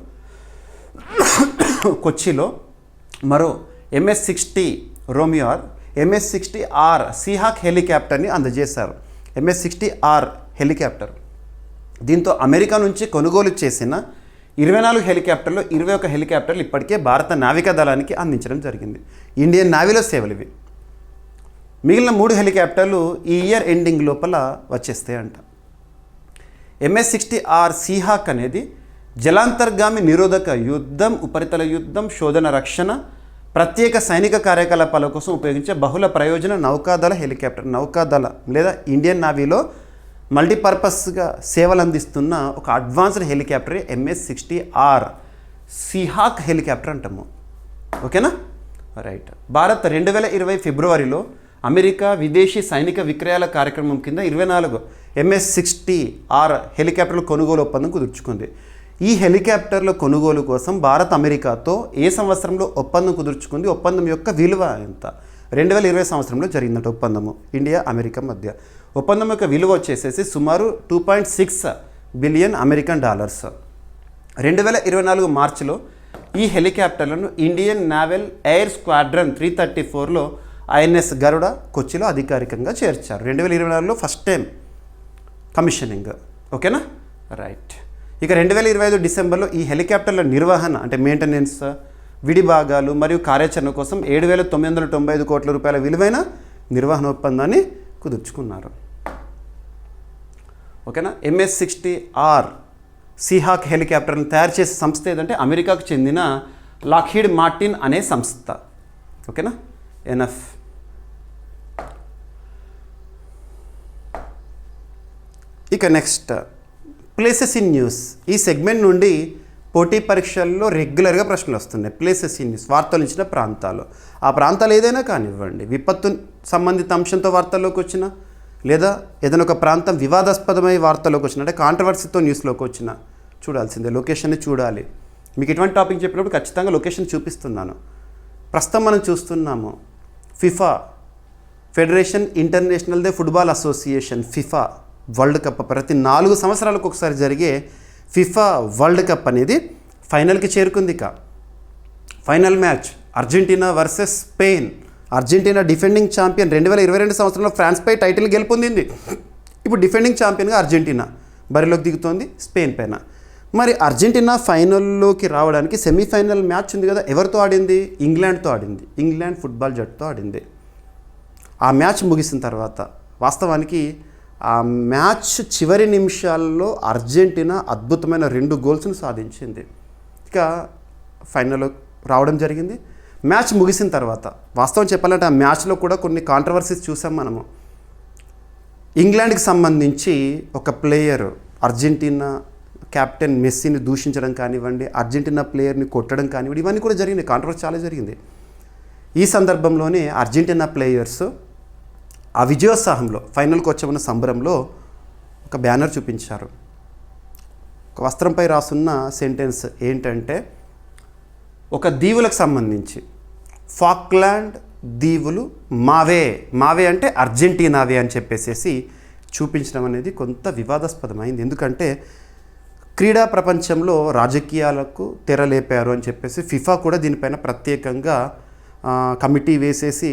కొచ్చిలో మరో MH-60 రోమియో MH-60R సీహాక్ హెలికాప్టర్ని అందజేశారు. MH-60R helicopter. దీంతో అమెరికా నుంచి కొనుగోలు చేసిన 24 హెలికాప్టర్లు 21 హెలికాప్టర్లు ఇప్పటికే భారత నావికా దళానికి అందించడం జరిగింది. ఇండియన్ నేవీలో సేవలు ఇవి. మిగిలిన 3 హెలికాప్టర్లు ఈ ఇయర్ ఎండింగ్ లోపల వచ్చేస్తాయంట. MH-60R సీహాక్ అనేది జలాంతర్గామి నిరోధక యుద్ధం, ఉపరితల యుద్ధం, శోధన రక్షణ, ప్రత్యేక సైనిక కార్యకలాపాల కోసం ఉపయోగించే బహుళ ప్రయోజన నౌకాదళ హెలికాప్టర్. నౌకాదళ లేదా ఇండియన్ నేవీలో మల్టీపర్పస్గా సేవలు అందిస్తున్న ఒక advanced helicopter MH-60R Seahawk helicopter అంటాము. ఓకేనా, రైట్. భారత్ 2020 ఫిబ్రవరిలో అమెరికా విదేశీ సైనిక విక్రయాల కార్యక్రమం కింద 24 MH-60R హెలికాప్టర్ల కొనుగోలు ఒప్పందం కుదుర్చుకుంది. ఈ హెలికాప్టర్ల కొనుగోలు కోసం భారత్ అమెరికాతో ఏ సంవత్సరంలో ఒప్పందం కుదుర్చుకుంది, ఒప్పందం యొక్క విలువ ఎంత? 2020 సంవత్సరంలో జరిగిందట ఒప్పందము ఇండియా అమెరికా మధ్య. ఒప్పందం యొక్క విలువ వచ్చేసేసి సుమారు $2.6 బిలియన్ అమెరికన్ డాలర్స్. 2024 మార్చిలో ఈ హెలికాప్టర్లను ఇండియన్ నావల్ ఎయిర్ స్క్వాడ్రన్ 334లో INS గరుడ కొచ్చిలో అధికారికంగా చేర్చారు. 2024లో ఫస్ట్ టైం కమిషనింగ్. ఓకేనా, రైట్. ఇక 2025 డిసెంబర్లో ఈ హెలికాప్టర్ల నిర్వహణ అంటే మెయింటెనెన్స్, విడి భాగాలు మరియు కార్యాచరణ కోసం 7,995 కోట్ల రూపాయల విలువైన నిర్వహణ ఒప్పందాన్ని కుదుర్చుకున్నారు. ఓకేనా. MS-60R సీహాక్ హెలికాప్టర్ని తయారు చేసే సంస్థ ఏదంటే అమెరికాకు చెందిన లాక్హీడ్ మార్టిన్ అనే సంస్థ. ఓకేనా. ఎనఫ్. ఇక నెక్స్ట్ ప్లేసెస్ ఇన్ న్యూస్. ఈ సెగ్మెంట్ నుండి పోటీ పరీక్షల్లో రెగ్యులర్గా ప్రశ్నలు వస్తున్నాయి. ప్లేసెస్ ఇన్ న్యూస్, వార్తలు ఇచ్చిన ప్రాంతాలు. ఆ ప్రాంతాలు ఏదైనా కానివ్వండి, విపత్తు సంబంధిత అంశంతో వార్తల్లోకి వచ్చిన, లేదా ఏదైనా ఒక ప్రాంతం వివాదాస్పదమై వార్తల్లోకి వచ్చిన, అంటే కాంట్రవర్సీతో న్యూస్లోకి వచ్చిన చూడాల్సిందే. లొకేషన్ని చూడాలి. మీకు ఎటువంటి టాపిక్ చెప్పినప్పుడు ఖచ్చితంగా లొకేషన్ చూపిస్తున్నాను. ప్రస్తుతం మనం చూస్తున్నాము FIFA, federation international they football association, FIFA world cup ప్రతి 4 సంవత్సరాలకు ఒకసారి జరిగే ఫిఫా వరల్డ్ కప్ అనేది ఫైనల్కి చేరుకుంది. Final match Argentina versus Spain. Argentina defending champion 2022 సంవత్సరంలో ఫ్రాన్స్పై టైటిల్ గెలుపొందింది. ఇప్పుడు డిఫెండింగ్ ఛాంపియన్గా అర్జెంటీనా బరిలోకి దిగుతోంది స్పెయిన్ పైన. మరి అర్జెంటీనా ఫైనల్లోకి రావడానికి సెమీఫైనల్ మ్యాచ్ ఉంది కదా, ఎవరితో ఆడింది? ఇంగ్లాండ్తో ఆడింది. ఇంగ్లాండ్ ఫుట్బాల్ జట్టుతో ఆడింది. ఆ మ్యాచ్ ముగిసిన తర్వాత వాస్తవానికి ఆ మ్యాచ్ చివరి నిమిషాల్లో అర్జెంటీనా అద్భుతమైన 2 గోల్స్ను సాధించింది. ఇక ఫైనల్లో రావడం జరిగింది. మ్యాచ్ ముగిసిన తర్వాత వాస్తవం చెప్పాలంటే ఆ మ్యాచ్లో కూడా కొన్ని కాంట్రవర్సీస్ చూసాం మనము. ఇంగ్లాండ్కి సంబంధించి ఒక ప్లేయర్ అర్జెంటీనా కెప్టెన్ మెస్సీని దూషించడం కానివ్వండి, అర్జెంటీనా ప్లేయర్ని కొట్టడం కానివ్వండి, ఇవన్నీ కూడా జరిగినాయి. కాంట్రవర్సీ చాలా జరిగింది. ఈ సందర్భంలోనే అర్జెంటీనా ప్లేయర్స్ ఆ విజయోత్సాహంలో ఫైనల్కి వచ్చామన్న సంబరంలో ఒక బ్యానర్ చూపించారు. ఒక వస్త్రంపై రాసున్న సెంటెన్స్ ఏంటంటే, ఒక దీవులకు సంబంధించి ఫాక్లాండ్ దీవులు మావే, మావే అంటే అర్జెంటీనావే అని చెప్పేసి చూపించడం అనేది కొంత వివాదాస్పదమైంది. ఎందుకంటే క్రీడా ప్రపంచంలో రాజకీయాలకు తెరలేపారు అని చెప్పేసి ఫిఫా కూడా దీనిపైన ప్రత్యేకంగా కమిటీ వేసేసి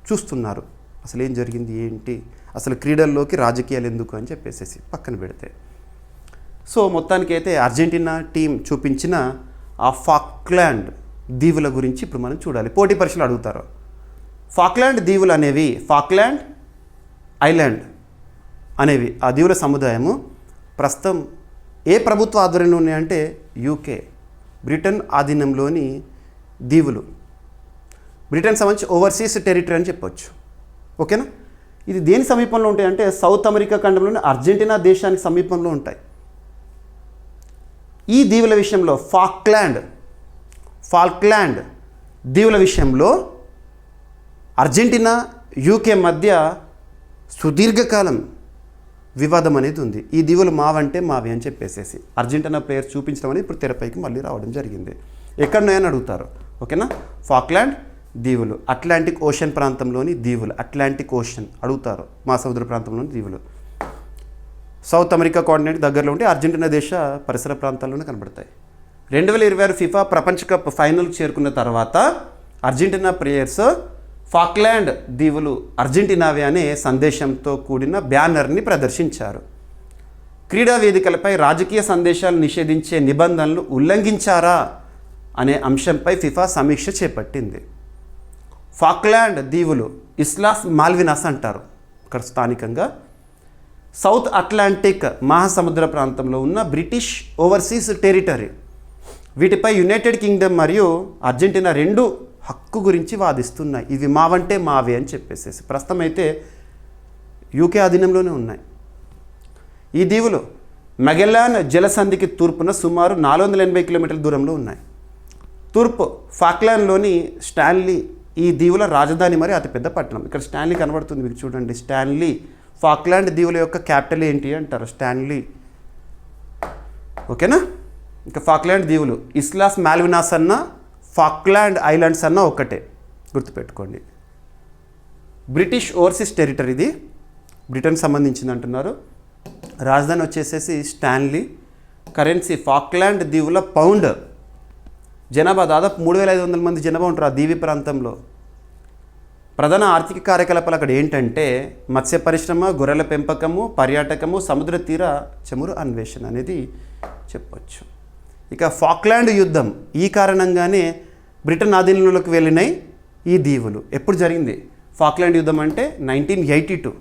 చూస్తున్నారు. అసలు ఏం జరిగింది, ఏంటి, అసలు క్రీడల్లోకి రాజకీయాలు ఎందుకు అని చెప్పేసి పక్కన పెడితే. సో మొత్తానికైతే అర్జెంటీనా టీం చూపించిన ఆ ఫాక్లాండ్ దీవుల గురించి ఇప్పుడు మనం చూడాలి. పోటీ పరీక్షలు అడుగుతారు. ఫాక్లాండ్ దీవులు అనేవి, ఫాక్లాండ్ ఐలాండ్ అనేవి ఆ దీవుల సముదాయము ప్రస్తుతం ఏ ప్రభుత్వ ఆధ్వర్యంలో ఉన్నాయంటే యూకే, బ్రిటన్ ఆధీనంలోని దీవులు. బ్రిటన్ సంబంధించి ఓవర్సీస్ టెరిటరీ అని చెప్పొచ్చు. ఓకేనా. ఇది దేని సమీపంలో ఉంటాయంటే సౌత్ అమెరికా ఖండంలోని అర్జెంటీనా దేశానికి సమీపంలో ఉంటాయి. ఈ దీవుల విషయంలో ఫాల్క్లాండ్ దీవుల విషయంలో అర్జెంటీనా యూకే మధ్య సుదీర్ఘకాలం వివాదం అనేది ఉంది. ఈ దీవులు మావంటే మావి అని చెప్పేసి అర్జెంటీనా ప్లేయర్స్ చూపించడం అనేది ఇప్పుడు తెరపైకి మళ్ళీ రావడం జరిగింది. ఎక్కడున్నాయని అడుగుతారు. ఓకేనా. ఫాక్లాండ్ దీవులు అట్లాంటిక్ ఓషన్ ప్రాంతంలోని దీవులు, అట్లాంటిక్ ఓషన్ అడుగుతారు, మహాసముద్ర ప్రాంతంలోని దీవులు. సౌత్ అమెరికా కాంటినెంట్ దగ్గరలో ఉంటే అర్జెంటీనా దేశ పరిసర ప్రాంతాల్లోనే కనబడతాయి. 2026 ఫిఫా ప్రపంచ కప్ ఫైనల్కి చేరుకున్న తర్వాత అర్జెంటీనా ప్లేయర్స్ ఫాక్లాండ్ దీవులు అర్జెంటీనావే అనే సందేశంతో కూడిన బ్యానర్ని ప్రదర్శించారు. క్రీడా వేదికలపై రాజకీయ సందేశాలు నిషేధించే నిబంధనలు ఉల్లంఘించారా అనే అంశంపై ఫిఫా సమీక్ష చేపట్టింది. ఫాక్లాండ్ దీవులు ఇస్లాస్ మాల్వినాస్ అంటారు ఇక్కడ స్థానికంగా. సౌత్ అట్లాంటిక్ మహాసముద్ర ప్రాంతంలో ఉన్న బ్రిటిష్ ఓవర్సీస్ టెరిటరీ. వీటిపై యునైటెడ్ కింగ్డమ్ మరియు అర్జెంటీనా 2 హక్కు గురించి వాదిస్తున్నాయి. ఇవి మావంటే మావే అని చెప్పేసి. ప్రస్తుతం అయితే యూకే ఆధీనంలోనే ఉన్నాయి. ఈ దీవులు మెగెల్లాన్ జలసంధికి తూర్పున సుమారు 480 కిలోమీటర్ల దూరంలో ఉన్నాయి. తూర్పు ఫాక్లాండ్లోని స్టాన్లీ ఈ దీవుల రాజధాని మరియు అతిపెద్ద పట్టణం. ఇక్కడ స్టాన్లీ కనబడుతుంది మీకు చూడండి, స్టాన్లీ. ఫాక్లాండ్ దీవుల యొక్క క్యాపిటల్ ఏంటి అంటారు, స్టాన్లీ. ఓకేనా. ఇంకా ఫాక్లాండ్ దీవులు ఇస్లాస్ మాల్వినాస్ అన్న ఫాక్లాండ్ ఐలాండ్స్ అన్న ఒకటే, గుర్తుపెట్టుకోండి. బ్రిటిష్ ఓవర్సీస్ టెరిటరీ, ఇది బ్రిటన్ సంబంధించింది అంటున్నారు. రాజధాని వచ్చేసేసి స్టాన్లీ. కరెన్సీ ఫాక్లాండ్ దీవుల పౌండ్. జనాభా దాదాపు 3500 మంది జనాభా ఉంటారు ఆ దీవి ప్రాంతంలో. ప్రధాన ఆర్థిక కార్యకలాపాలు అక్కడ ఏంటంటే మత్స్య పరిశ్రమ, గొర్రెల పెంపకము, పర్యాటకము, సముద్ర తీర చమురు అన్వేషణ అనేది చెప్పొచ్చు. ఇక ఫాక్లాండ్ యుద్ధం ఈ కారణంగానే బ్రిటన్ ఆధీనంలోకి వెళ్ళినాయి ఈ దీవులు. ఎప్పుడు జరిగింది ఫాక్లాండ్ యుద్ధం అంటే 1982.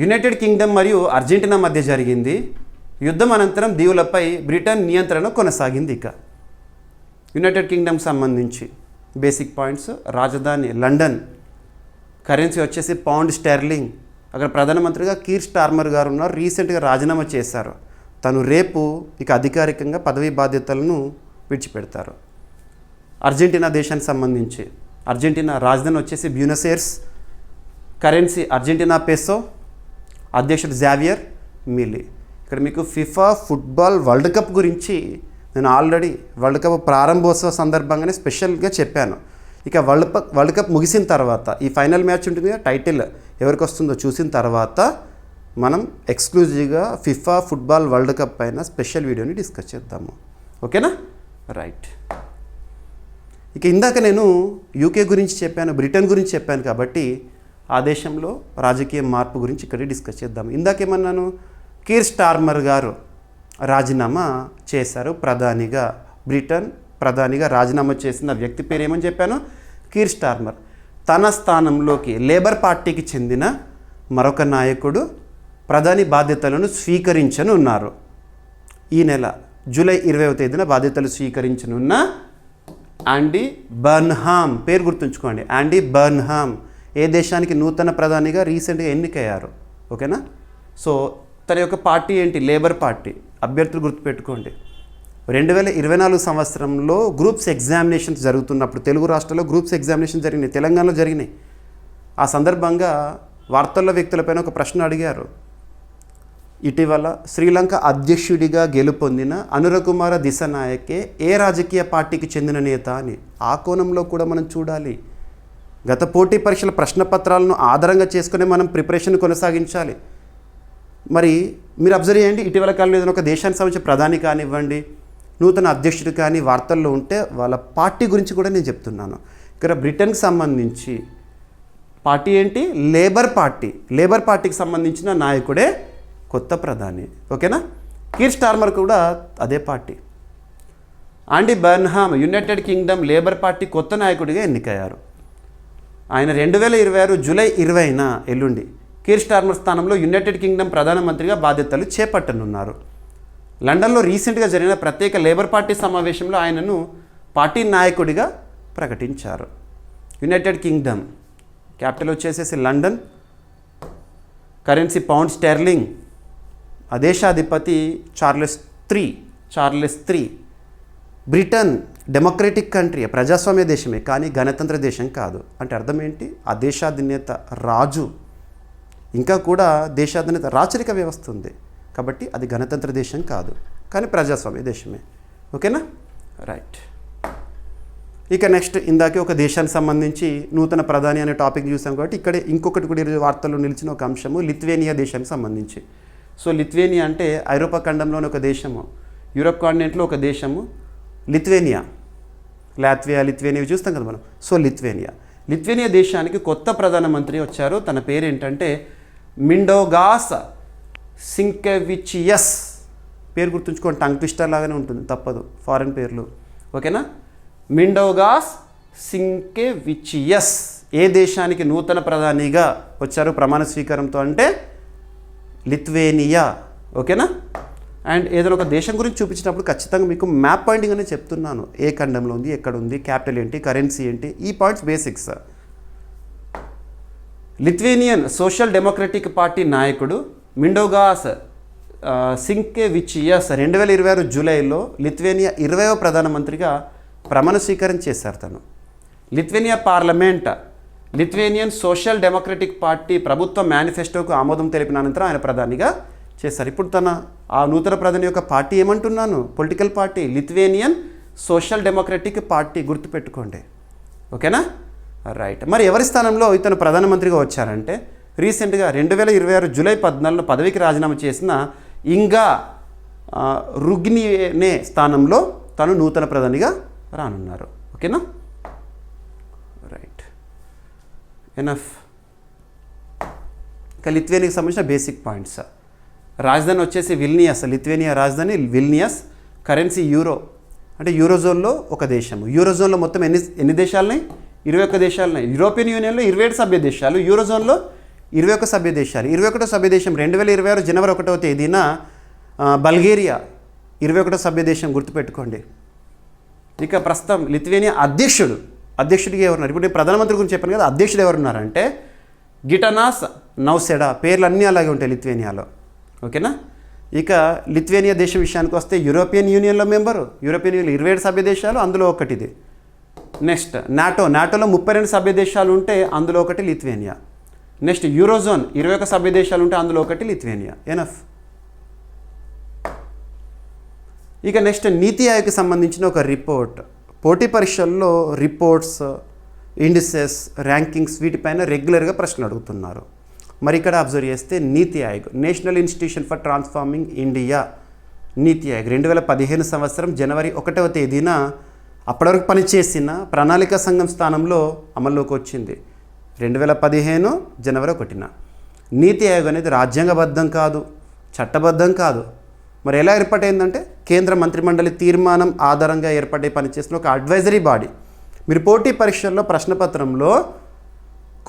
యునైటెడ్ కింగ్డమ్ మరియు అర్జెంటీనా మధ్య జరిగింది. యుద్ధం అనంతరం దీవులపై బ్రిటన్ నియంత్రణ కొనసాగింది. ఇక యునైటెడ్ కింగ్డమ్ సంబంధించి బేసిక్ పాయింట్స్: రాజధాని లండన్, కరెన్సీ వచ్చేసి పౌండ్ స్టెర్లింగ్. అక్కడ ప్రధానమంత్రిగా కీర్ స్టార్మర్ గారు ఉన్నారు, రీసెంట్గా రాజీనామా చేశారు. తను రేపు ఇక అధికారికంగా పదవీ బాధ్యతలను విడిచిపెడతారు. అర్జెంటీనా దేశానికి సంబంధించి అర్జెంటీనా రాజధాని వచ్చేసి Buenos heirs, currency Argentina peso, అధ్యక్షుడు జావియర్ మిలీ. ఇక్కడ మీకు ఫిఫా ఫుట్బాల్ వరల్డ్ కప్ గురించి నేను ఆల్రెడీ వరల్డ్ కప్ ప్రారంభోత్సవ సందర్భంగానే స్పెషల్గా చెప్పాను. ఇక వరల్డ్ కప్ ముగిసిన తర్వాత ఈ ఫైనల్ మ్యాచ్ ఉంటుంది కదా, టైటిల్ ఎవరికి వస్తుందో చూసిన తర్వాత మనం ఎక్స్క్లూజివ్గా ఫిఫా ఫుట్బాల్ వరల్డ్ కప్ పైన స్పెషల్ వీడియోని డిస్కస్ చేద్దాము. ఓకేనా? రైట్. ఇక ఇందాక నేను యూకే గురించి చెప్పాను, బ్రిటన్ గురించి చెప్పాను కాబట్టి ఆ దేశంలో రాజకీయ మార్పు గురించి ఇక్కడ డిస్కస్ చేద్దాము. ఇందాకేమన్నాను, కీర్ స్టార్మర్ గారు రాజీనామా చేశారు ప్రధానిగా. బ్రిటన్ ప్రధానిగా రాజీనామా చేసిన వ్యక్తి పేరు ఏమని చెప్పాను? Keir Starmer. తన స్థానంలోకి లేబర్ పార్టీకి చెందిన మరొక నాయకుడు ప్రధాని బాధ్యతలను స్వీకరించనున్నారు. ఈ నెల జూలై 20వ తేదీన బాధ్యతలు స్వీకరించనున్న యాండీ బర్న్హామ్, పేరు గుర్తుంచుకోండి, యాండీ బర్న్హామ్ ఏ దేశానికి నూతన ప్రధానిగా రీసెంట్గా ఎన్నికయ్యారు. ఓకేనా? సో తన యొక్క పార్టీ ఏంటి? Labour party. అభ్యర్థులు గుర్తుపెట్టుకోండి. 2024 సంవత్సరంలో గ్రూప్స్ ఎగ్జామినేషన్స్ జరుగుతున్నప్పుడు తెలుగు రాష్ట్రాల్లో గ్రూప్స్ ఎగ్జామినేషన్ జరిగినాయి, తెలంగాణలో జరిగినాయి. ఆ సందర్భంగా వార్తల్లో వ్యక్తులపైన ఒక ప్రశ్న అడిగారు. ఇటీవల శ్రీలంక అధ్యక్షుడిగా గెలుపొందిన అనురకుమార దిశనాయకే ఏ రాజకీయ పార్టీకి చెందిన నేత అని. ఆ కోణంలో కూడా మనం చూడాలి. గత పోటీ పరీక్షల ప్రశ్నపత్రాలను ఆధారంగా చేసుకుని మనం ప్రిపరేషన్ కొనసాగించాలి. మరి మీరు అబ్జర్వ్ చేయండి, ఇటీవల కాలంలో ఏదైనా ఒక దేశానికి సంబంధించిన ప్రధాని కానివ్వండి, నూతన అధ్యక్షుడు కానీ వార్తల్లో ఉంటే వాళ్ళ పార్టీ గురించి కూడా నేను చెప్తున్నాను. ఇక్కడ బ్రిటన్కి సంబంధించి పార్టీ ఏంటి? Labour party. లేబర్ పార్టీకి సంబంధించిన నాయకుడే కొత్త ప్రధాని. ఓకేనా? కీర్ స్టార్మర్ కూడా అదే party. యాండీ Burnham United Kingdom labour party కొత్త నాయకుడిగా ఎన్నికయ్యారు. ఆయన 2026 జూలై 20న ఎల్లుండి కీర్ స్టార్మర్ స్థానంలో యునైటెడ్ కింగ్డమ్ ప్రధానమంత్రిగా బాధ్యతలు చేపట్టనున్నారు. లండన్లో రీసెంట్గా జరిగిన ప్రత్యేక లేబర్ పార్టీ సమావేశంలో ఆయనను పార్టీ నాయకుడిగా ప్రకటించారు. యునైటెడ్ కింగ్డమ్ క్యాపిటల్ వచ్చేసేసి లండన్, కరెన్సీ పౌండ్ స్టెర్లింగ్, ఆ దేశాధిపతి Charles three. Britain democratic country, ప్రజాస్వామ్య దేశమే కానీ గణతంత్ర దేశం కాదు. అంటే అర్థం ఏంటి? ఆ దేశాధినేత రాజు, ఇంకా కూడా దేశాధినేత రాచరిక వ్యవస్థ ఉంది కాబట్టి అది గణతంత్ర దేశం కాదు కానీ ప్రజాస్వామ్య దేశమే. ఓకేనా? రైట్. ఇక నెక్స్ట్ ఇందాకే ఒక దేశానికి సంబంధించి నూతన ప్రధాని అనే టాపిక్ చూసాం కాబట్టి ఇక్కడే ఇంకొకటి కూడా ఈరోజు వార్తల్లో నిలిచిన ఒక అంశము లిథువేనియా దేశానికి సంబంధించి. సో లిథువేనియా అంటే ఐరోపా ఖండంలోని ఒక దేశము, యూరప్ కాంటినెంట్లో ఒక దేశము లిథువేనియా. లాత్వియా, లిథువేనియా చూస్తాం కదా మనం. సో లిథువేనియా దేశానికి కొత్త ప్రధానమంత్రి వచ్చారు. తన పేరు ఏంటంటే మిండోగాస్ సింకెవిచియస్. పేరు గుర్తుంచుకోండి, టంగ్ ట్విస్టర్ లాగానే ఉంటుంది, తప్పదు ఫారెన్ పేర్లు. ఓకేనా? మిండోగాస్ సింకెవిచియస్ ఏ దేశానికి నూతన ప్రధానిగా వచ్చారు ప్రమాణ స్వీకారంతో అంటే లిథువేనియా. ఓకేనా? అండ్ ఏదైనా ఒక దేశం గురించి చూపించినప్పుడు ఖచ్చితంగా మీకు మ్యాప్ పాయింటింగ్ అనేది చెప్తున్నాను. ఏ ఖండంలో ఉంది, ఎక్కడ ఉంది, క్యాపిటల్ ఏంటి, కరెన్సీ ఏంటి, ఈ points basics. Lithuanian social democratic party నాయకుడు మిండోగాస్ సింకెవిచియస్ 2026 జూలైలో లిథువేనియా 20వ ప్రధానమంత్రిగా ప్రమాణ స్వీకారం చేశారు. తను Lithuania parliament Lithuanian social democratic party ప్రభుత్వ మేనిఫెస్టోకు ఆమోదం తెలిపిన అనంతరం ఆయన ప్రధానిగా చేశారు. ఇప్పుడు తన ఆ నూతన ప్రధాని యొక్క పార్టీ ఏమంటున్నాను? Political party Lithuanian social democratic party, గుర్తుపెట్టుకోండి. ఓకేనా? రైట్. మరి ఎవరి స్థానంలో ఇతను ప్రధానమంత్రిగా వచ్చారంటే రీసెంట్గా 2026 జూలై 14న పదవికి రాజీనామా చేసిన ఇంగా రుగ్నినే స్థానంలో తను నూతన ప్రధానిగా రానున్నారు. ఓకేనా? రైట్. ఎనఫ్. ఇక లిథువేనియాకి సంబంధించిన బేసిక్ పాయింట్స్. రాజధాని వచ్చేసి విల్నియస్, లిథువేనియా రాజధాని విల్నియస్. కరెన్సీ యూరో, అంటే యూరోజోన్లో ఒక దేశము. యూరోజోన్లో మొత్తం ఎన్ని దేశాలున్నాయి? 21 దేశాలున్నాయి. యూరోపియన్ యూనియన్లో 27 సభ్య దేశాలు, యూరోజోన్లో 21 సభ్య దేశాలు. 21 సభ్య దేశం 2026 జనవరి 1వ తేదీన బల్గేరియా 21 సభ్య దేశం, గుర్తుపెట్టుకోండి. ఇక ప్రస్తుతం లిథువేనియా అధ్యక్షుడిగా ఎవరున్నారు? ఇప్పుడు నేను ప్రధానమంత్రి గురించి చెప్పాను కదా, అధ్యక్షుడు ఎవరున్నారంటే గిటనాస్ నౌసెడా. పేర్లు అన్నీ అలాగే ఉంటాయి లిథువేనియాలో, ఓకేనా. ఇక లిథువేనియా దేశం విషయానికి వస్తే యూరోపియన్ యూనియన్లో మెంబరు. యూరోపియన్ యూనియన్ 27 సభ్య దేశాలు, అందులో ఒకటిది. నెక్స్ట్ నాటోలో 32 సభ్య దేశాలు ఉంటే అందులో ఒకటి లిథువేనియా. నెక్స్ట్ యూరోజోన్ 21 సభ్య దేశాలు ఉంటే అందులో ఒకటి లిథువేనియా. ఎనఫ్. ఇక నెక్స్ట్ నీతి ఆయోగ్కి సంబంధించిన ఒక రిపోర్ట్. పోటీ పరీక్షల్లో రిపోర్ట్స్, ఇండిసెస్, ర్యాంకింగ్స్ వీటిపైన రెగ్యులర్గా ప్రశ్నలు అడుగుతున్నారు. మరి ఇక్కడ అబ్జర్వ్ చేస్తే నీతి Aayog, national institution for transforming India, నీతి ఆయోగ్ 2015 సంవత్సరం జనవరి 1వ తేదీన అప్పటివరకు పనిచేసిన ప్రణాళిక సంఘం స్థానంలో అమల్లోకి వచ్చింది. 2015 జనవరి 1న. నీతి ఆయోగ్ అనేది రాజ్యాంగబద్ధం కాదు, చట్టబద్ధం కాదు. మరి ఎలా ఏర్పాటైందంటే కేంద్ర మంత్రిమండలి తీర్మానం ఆధారంగా ఏర్పడే పనిచేసిన ఒక అడ్వైజరీ బాడీ. మీరు పోటీ పరీక్షల్లో ప్రశ్నపత్రంలో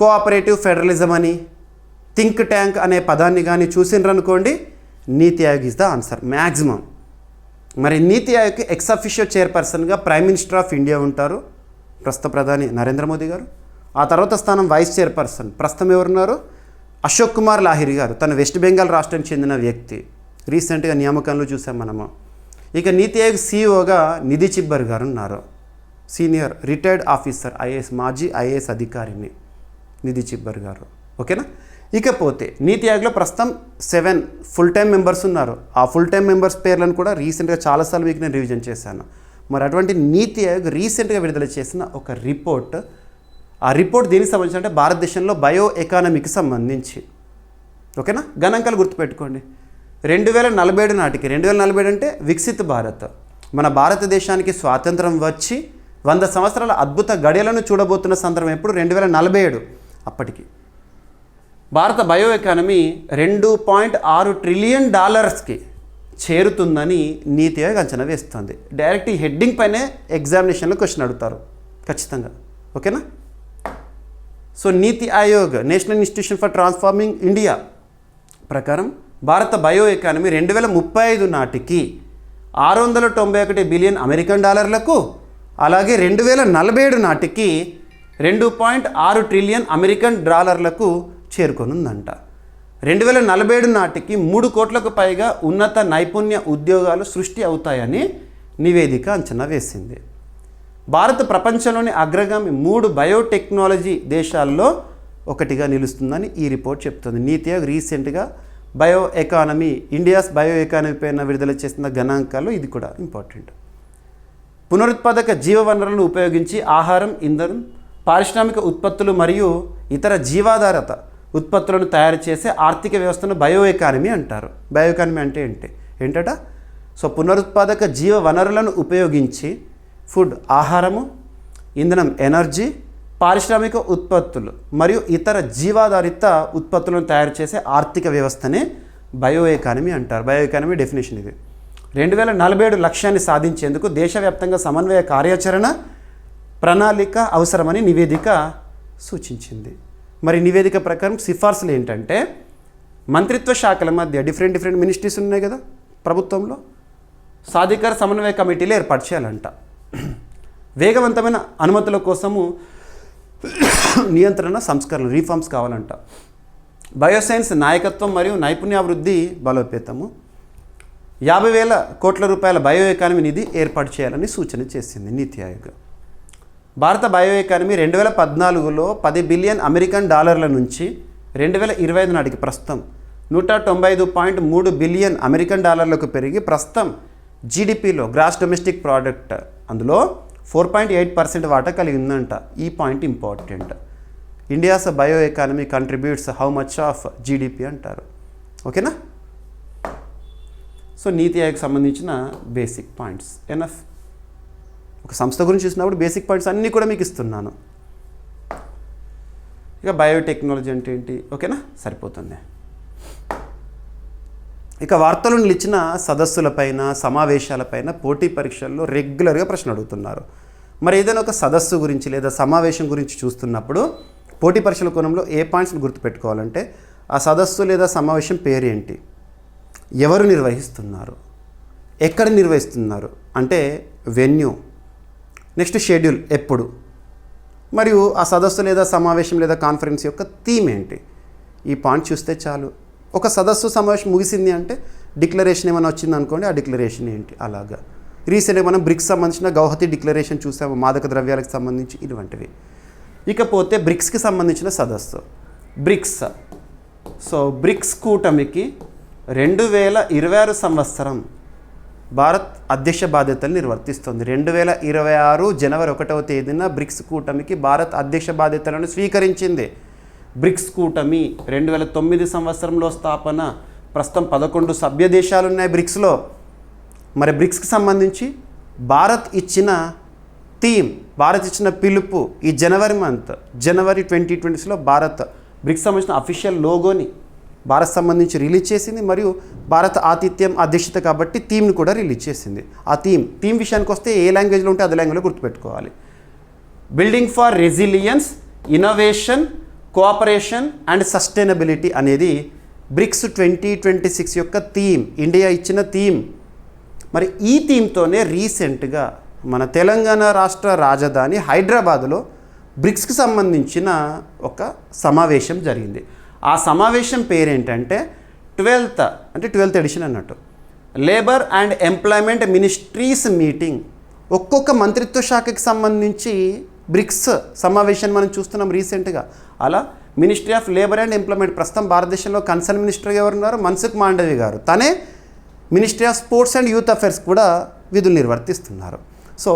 కోఆపరేటివ్ ఫెడరలిజం అని, థింక్ ట్యాంక్ అనే పదాన్ని కానీ చూసిండ్రనుకోండి, NITI Aayog is the answer maximum. మరి నీతి ఆయోగ్కి ఎక్స్ అఫిషియో చైర్పర్సన్గా ప్రైమ్ మినిస్టర్ ఆఫ్ ఇండియా ఉంటారు, ప్రస్తుత ప్రధాని నరేంద్ర మోదీ గారు. ఆ తర్వాత స్థానం వైస్ చైర్పర్సన్ ప్రస్తుతం ఎవరున్నారు? అశోక్ కుమార్ లాహిరి గారు. తను వెస్ట్ బెంగాల్ రాష్ట్రానికి చెందిన వ్యక్తి. రీసెంట్గా నియామకంలో చూసాం మనము. ఇక నీతి ఆయోగ్ సీఈఓగా నిధి చిబ్బర్ గారు ఉన్నారు, సీనియర్ రిటైర్డ్ ఆఫీసర్, ఐఏఎస్, మాజీ ఐఏఎస్ అధికారిని నిధి చిబ్బర్ గారు, ఓకేనా. ఇకపోతే నీతి ఆయోగ్లో ప్రస్తుతం 7 ఫుల్ టైం మెంబర్స్ ఉన్నారు. ఆ ఫుల్ టైం మెంబర్స్ పేర్లను కూడా రీసెంట్గా చాలాసార్లు మీకు నేను రివిజన్ చేశాను. మరి అటువంటి నీతి ఆయోగ్ రీసెంట్గా విడుదల చేసిన ఒక రిపోర్ట్. ఆ రిపోర్ట్ దీనికి సంబంధించి అంటే భారతదేశంలో బయో ఎకానమీకి సంబంధించి, ఓకేనా. గణాంకాలు గుర్తుపెట్టుకోండి. 2047 నాటికి, 2047 అంటే వికసిత్ భారత్, మన భారతదేశానికి స్వాతంత్రం వచ్చి 100 సంవత్సరాల అద్భుత గడియలను చూడబోతున్న సందర్భం ఎప్పుడు? 2047. అప్పటికి భారత బయో ఎకానమీ $2.6 ట్రిలియన్ చేరుతుందని నీతి ఆయోగ్ అంచనా వేస్తుంది. డైరెక్ట్ ఈ హెడ్డింగ్ పైనే ఎగ్జామినేషన్లో క్వశ్చన్ అడుగుతారు ఖచ్చితంగా, ఓకేనా. So NITI Aayog, national institution for transforming India ప్రకారం భారత బయో ఎకానమీ 2035 నాటికి $691 బిలియన్ అమెరికన్ డాలర్లకు, అలాగే 2047 నాటికి $2.6 ట్రిలియన్ అమెరికన్ డాలర్లకు చేరుకొనుందంట. 2047 నాటికి 3 కోట్లకు పైగా ఉన్నత నైపుణ్య ఉద్యోగాలు సృష్టి అవుతాయని నివేదిక అంచనా వేసింది. భారత్ ప్రపంచంలోని అగ్రగామి 3 బయోటెక్నాలజీ దేశాల్లో ఒకటిగా నిలుస్తుందని ఈ రిపోర్ట్ చెప్తుంది. నీతి ఆయోగ్ రీసెంట్గా bio economy, India's bio economy పైన విడుదల చేసిన గణాంకాలు ఇది కూడా ఇంపార్టెంట్. పునరుత్పాదక జీవ వనరులను ఉపయోగించి ఆహారం, ఇంధనం, పారిశ్రామిక ఉత్పత్తులు మరియు ఇతర జీవాధారిత ఉత్పత్తులను తయారు చేసే ఆర్థిక వ్యవస్థను బయో ఎకానమీ అంటారు. బయో ఎకానమీ అంటే ఏంటట? సో పునరుత్పాదక జీవ వనరులను ఉపయోగించి ఫుడ్, ఆహారము, ఇంధనం, ఎనర్జీ, పారిశ్రామిక ఉత్పత్తులు మరియు ఇతర జీవాధారిత ఉత్పత్తులను తయారు చేసే ఆర్థిక వ్యవస్థనే బయో ఎకానమీ అంటారు. బయో ఎకానమీ డెఫినేషన్ ఇది. 2047 లక్ష్యాన్ని సాధించేందుకు దేశవ్యాప్తంగా సమన్వయ కార్యాచరణ ప్రణాళిక అవసరమని నివేదిక సూచించింది. మరి నివేదిక ప్రకారం సిఫార్సులు ఏంటంటే మంత్రిత్వ శాఖల మధ్య డిఫరెంట్ మినిస్ట్రీస్ ఉన్నాయి కదా ప్రభుత్వంలో, సాధికార సమన్వయ కమిటీలు ఏర్పాటు చేయాలంట. వేగవంతమైన అనుమతుల కోసము నియంత్రణ సంస్కరణలు, రీఫార్మ్స్ కావాలంట. బయోసైన్స్ నాయకత్వం మరియు నైపుణ్యాభివృద్ధి బలోపేతము, 50,000 కోట్ల రూపాయల బయో ఎకానమీ నిధి ఏర్పాటు చేయాలని సూచన చేసింది నీతి ఆయోగ్. భారత బయో ఎకానమీ 2014లో $10 బిలియన్ అమెరికన్ డాలర్ల నుంచి 2025 నాటికి ప్రస్తుతం $195.3 బిలియన్ అమెరికన్ డాలర్లకు పెరిగి ప్రస్తుతం జీడిపిలో, గ్రాస్ డొమెస్టిక్ ప్రోడక్ట్, అందులో 4.8% వాటా కలిగి ఉందంట. ఈ point important. India's bio economy contributes how much of GDP అంటారు, ఓకేనా. సో నీతి ఆయోగ్ సంబంధించిన బేసిక్ పాయింట్స్ ఎనఫ్. ఒక సంస్థ గురించి చూసినప్పుడు బేసిక్ పాయింట్స్ అన్నీ కూడా మీకు ఇస్తున్నాను. ఇక బయోటెక్నాలజీ అంటే ఏంటి, ఓకేనా, సరిపోతుంది. ఇక వార్తలు నిలిచిన సదస్సులపైన, సమావేశాలపైన పోటీ పరీక్షల్లో రెగ్యులర్గా ప్రశ్న అడుగుతున్నారు. మరి ఏదైనా ఒక సదస్సు గురించి లేదా సమావేశం గురించి చూస్తున్నప్పుడు పోటీ పరీక్షల కోణంలో ఏ పాయింట్స్ని గుర్తుపెట్టుకోవాలంటే ఆ సదస్సు లేదా సమావేశం పేరేంటి, ఎవరు నిర్వహిస్తున్నారు, ఎక్కడ నిర్వహిస్తున్నారు అంటే వెన్యూ, నెక్స్ట్ షెడ్యూల్ ఎప్పుడు, మరియు ఆ సదస్సు లేదా సమావేశం లేదా కాన్ఫరెన్స్ యొక్క థీమ్ ఏంటి. ఈ పాయింట్ చూస్తే చాలు. ఒక సదస్సు సమావేశం ముగిసింది అంటే డిక్లరేషన్ ఏమైనా వచ్చింది అనుకోండి, ఆ డిక్లరేషన్ ఏంటి. అలాగా రీసెంట్గా మనం బ్రిక్స్ సంబంధించిన గౌహతి డిక్లరేషన్ చూసాము, మాదక ద్రవ్యాలకు సంబంధించి ఇటువంటివి. ఇకపోతే బ్రిక్స్కి సంబంధించిన సదస్సు బ్రిక్స్. సో బ్రిక్స్ కూటమికి 2026 సంవత్సరం భారత్ అధ్యక్ష బాధ్యతలు నిర్వర్తిస్తుంది. 2026 జనవరి 1వ తేదీన బ్రిక్స్ కూటమికి భారత్ అధ్యక్ష బాధ్యతలను స్వీకరించింది. బ్రిక్స్ కూటమి 2009 సంవత్సరంలో స్థాపన. ప్రస్తుతం 11 సభ్య దేశాలు ఉన్నాయి బ్రిక్స్లో. మరి బ్రిక్స్కి సంబంధించి భారత్ ఇచ్చిన థీమ్, భారత్ ఇచ్చిన పిలుపు ఈ జనవరి 2020లో భారత్ బ్రిక్స్ సంబంధించిన అఫీషియల్ లోగోని భారత్ సంబంధించి రిలీజ్ చేసింది. మరియు భారత్ ఆతిథ్యం అధ్యక్షత కాబట్టి థీమ్ని కూడా రిలీజ్ చేసింది. ఆ థీమ్ విషయానికి వస్తే ఏ లాంగ్వేజ్లో ఉంటే అదే లాంగ్వేజ్లో గుర్తుపెట్టుకోవాలి. Building for resilience, innovation, cooperation and sustainability అనేది బ్రిక్స్ 2026 యొక్క థీమ్, ఇండియా ఇచ్చిన థీమ్. మరి ఈ థీమ్తోనే రీసెంట్గా మన తెలంగాణ రాష్ట్ర రాజధాని హైదరాబాద్లో బ్రిక్స్కి సంబంధించిన ఒక సమావేశం జరిగింది. ఆ సమావేశం పేరేంటంటే 12th ఎడిషన్ అన్నట్టు, labour and employment ministries meeting. ఒక్కొక్క మంత్రిత్వ శాఖకి సంబంధించి బ్రిక్స్ సమావేశాన్ని మనం చూస్తున్నాం రీసెంట్గా. అలా ministry of labour and employment, ప్రస్తుతం భారతదేశంలో కన్సర్న్ మినిస్టర్గా ఎవరున్నారు, మన్సుఖ్ మాండవి గారు. తనే ministry of sports and youth affairs కూడా విధులు నిర్వర్తిస్తున్నారు. సో